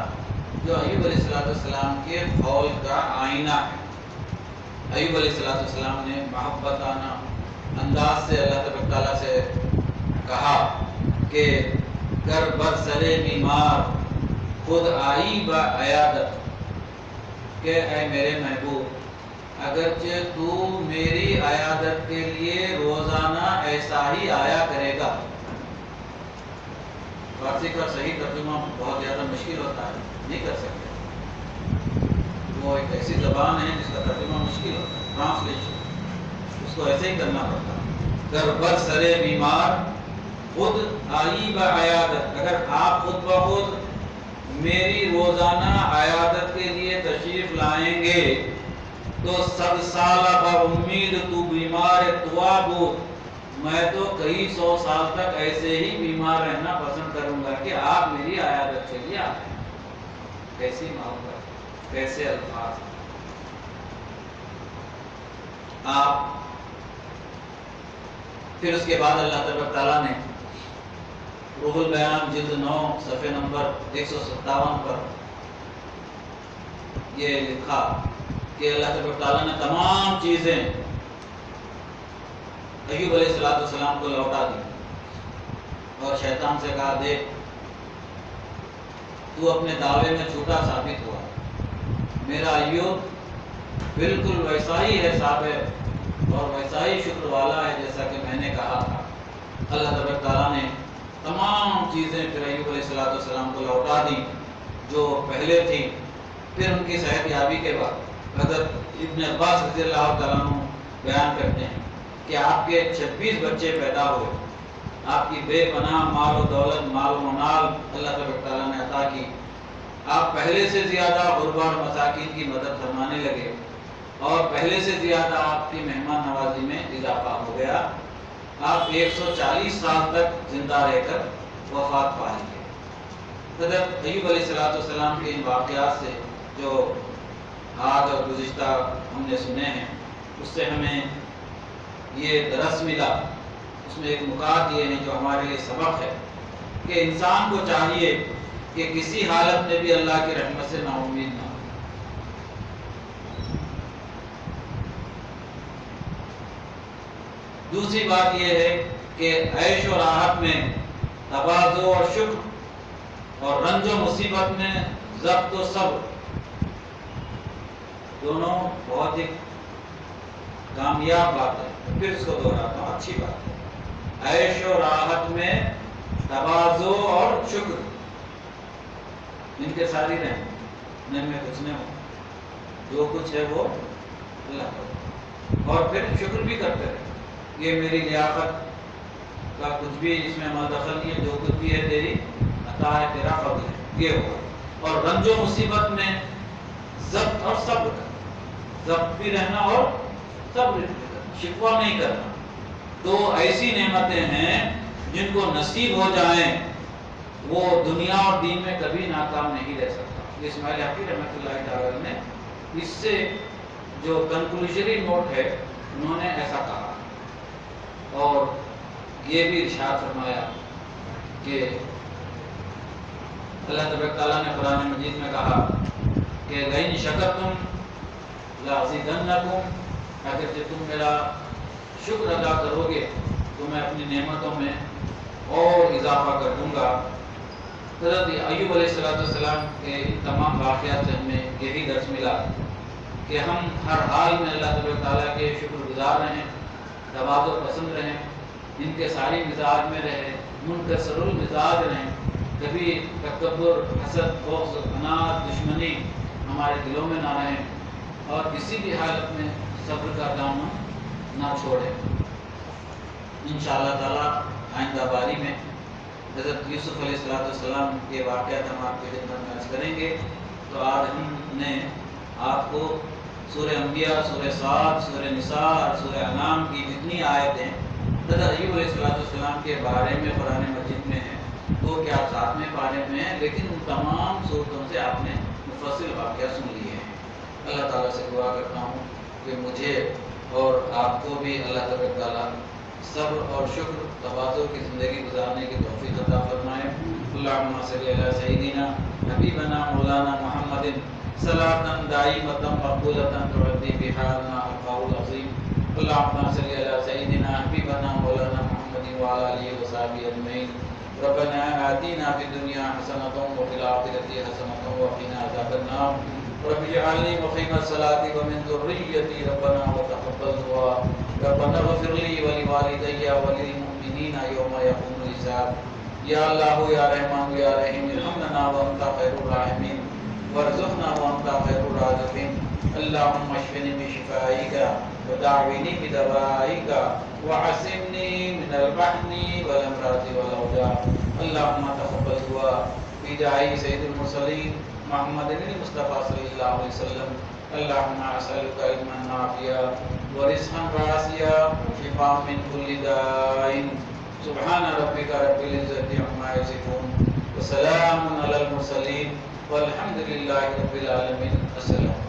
جو ایوب علیہ السلام کے قول کا آئینہ ہے۔ ایوب علیہ السلام نے محبتانہ انداز سے اللہ تبارک تعالیٰ سے کہا کہ گر بر سرے بیمار خود آئی با عیادت، کہ اے میرے محبوب اگرچہ تو میری عیادت کے لیے روزانہ ایسا ہی آیا کرے گا۔ فارسی کا صحیح ترجمہ بہت زیادہ مشکل ہوتا ہے، نہیں کر سکتے، وہ ایک ایسی زبان ہے جس کا ترجمہ مشکل ہوتا ہے، ٹرانسلیشن اس کو ایسے ہی کرنا پڑتا ہے۔ گر بر سرے بیمار خود آئی با عیادت، اگر آپ خود بخود میری روزانہ عیادت کے لیے تشریف لائیں گے تو صد سالہ با امید تو بیمار توا بود، میں تو کئی سو سال تک ایسے ہی بیمار رہنا پسند کروں گا کہ آپ میری عیادت کے لیے آئیں۔ کیسی محبت، کیسے الفاظ۔ آپ پھر اس کے بعد اللہ تبارک تعالیٰ نے روح البیان جلد 9 صفحے نمبر 157 پر یہ لکھا کہ اللہ تبارک تعالیٰ نے تمام چیزیں ایوب علیہ السلام کو لوٹا دی اور شیطان سے کہا دیکھ تو اپنے دعوے میں جھوٹا ثابت ہوا، میرا ایوب بالکل ویسا ہی ہے صابر اور ویسا ہی شکر والا ہے جیسا کہ میں نے کہا تھا۔ اللہ تبارک تعالیٰ نے تمام چیزیں پھر ایوب علیہ السلام کو لوٹا دی جو پہلے تھی۔ پھر ان کی صحت یابی کے بعد حضرت ابن عباس رضی اللہ تعالیٰ عنہ بیان کرتے ہیں کہ آپ کے 26 بچے پیدا ہوئے، آپ کی بے پناہ مال و دولت، مال و منال اللہ تبارک تعالیٰ نے عطا کی، آپ پہلے سے زیادہ غربا اور مساکین کی مدد فرمانے لگے اور پہلے سے زیادہ آپ کی مہمان نوازی میں اضافہ ہو گیا، آپ 140 سال تک زندہ رہ کر وفات پائیں گے۔ حضرت ایوب علیہ السلام کے ان واقعات سے جو آج اور گزشتہ ہم نے سنے ہیں اس سے ہمیں یہ درس ملا، اس میں ایک نکات یہ ہے جو ہمارے لیے سبق ہے کہ انسان کو چاہیے کہ کسی حالت میں بھی اللہ کی رحمت سے نا امید نہ ہو۔ دوسری بات یہ ہے کہ عیش و راحت میں تواضع اور شکر اور رنج و مصیبت میں ضبط و صبر دونوں بہت ہی کامیاب بات ہے۔ پھر اس کو دہراتا ہوں، اچھی بات ہے۔ عیش و راحت میں تواضع اور شکر، ان کے ساری رہیں، ان میں کچھ نہ ہو، جو کچھ ہے وہ اللہ کا، اور پھر شکر بھی کرتے رہے، یہ میری لیاقت کا کچھ بھی اس میں ہمارا دخل نہیں ہے، جو کچھ بھی ہے تیری عطا ہے، تیرا فضل ہے، یہ ہوگا۔ اور رنج و مصیبت میں ضبط اور صبر، ضبط بھی رہنا اور صبر بھی کرنا، شکوہ نہیں کرنا۔ تو ایسی نعمتیں ہیں جن کو نصیب ہو جائیں وہ دنیا اور دین میں کبھی ناکام نہیں رہ سکتا۔ اسماعیل حقی رحمۃ اللہ تعالی نے اس سے جو کنکلوژری نوٹ ہے انہوں نے ایسا کہا اور یہ بھی ارشاد فرمایا کہ اللہ تبارک تعالیٰ نے قرآن مجید میں کہا کہ لئن شکرتم لأزیدنکم، اگر تم میرا شکر ادا کرو گے تو میں اپنی نعمتوں میں اور اضافہ کر دوں گا۔ حضرت ایوب علیہ السلام کے ان تمام واقعات سے ہمیں یہی درس ملا کہ ہم ہر حال میں اللہ تبارک تعالیٰ کے شکر گزار رہیں، تواضع پسند رہیں، ان کے ساری مزاج میں رہیں، منکسر المزاج رہیں، کبھی تکبر، حسد، بغض، عناد، دشمنی ہمارے دلوں میں نہ رہیں، اور کسی بھی حالت میں صبر کا دامن نہ چھوڑیں۔ انشاءاللہ تعالیٰ آئندہ باری میں حضرت یوسف علیہ السلام کے واقعات ہم آپ کی خدمت میں عرض کریں گے۔ تو آج ہم نے آپ کو سورہ انبیاء، سورہ صاد، سورہ نساء اور سورہ انعام کی جتنی آیتیں حضرت ایوب علیہ السلام کے بارے میں قرآن مجید میں ہیں وہ کہ آپ ساتھ میں پانے میں ہیں، لیکن ان تمام صورتوں سے آپ نے مفصل واقعہ سن لیے ہیں۔ اللہ تعالیٰ سے دعا کرتا ہوں کہ مجھے اور آپ کو بھی اللہ تبارک تعالیٰ صبر اور شکر تواضع کی زندگی گزارنے کی توفیق عطا فرمائے۔ اللہم صلی علی سیدنا حبیبنا مولانا محمد صلاۃ دائمۃ مقبولۃ تعدی بہا لنا القول العظیم۔ اللہم صلی علی سیدنا حبیبنا مولانا محمد وعلی آلہ وصحبہ اجمعین۔ ربنا آتنا فی الدنیا حسنۃ وفی الآخرۃ حسنۃ وقنا عذاب النار۔ رب اجعلنی مقیم الصلاۃ ومن ذریتی ربنا وتقبل دعاء۔ ربنا اغفر لی ولوالدی وللمؤمنین یوم یقوم الحساب۔ یا اللہ یا رحمان یا رحیم ارحمنا وانت خیر الراحمین وارزقنا وانت خیر الرازقین۔ اللہم اشفنی بشفائک ودعونی بدوائک وعصمنی من البحن والامراض والاوجاع۔ اللہم تقبل دعاء بجاہ سید المرسلین محمد المصطفیٰ صلی اللہ علیہ وسلم۔ اللہم اسألک علما نافعا ورزقا واسعا وشفاء من کل داء۔ سبحان ربک رب العزۃ عما یصفون وسلام علی المرسلین والحمد للہ رب العالمین۔ السلام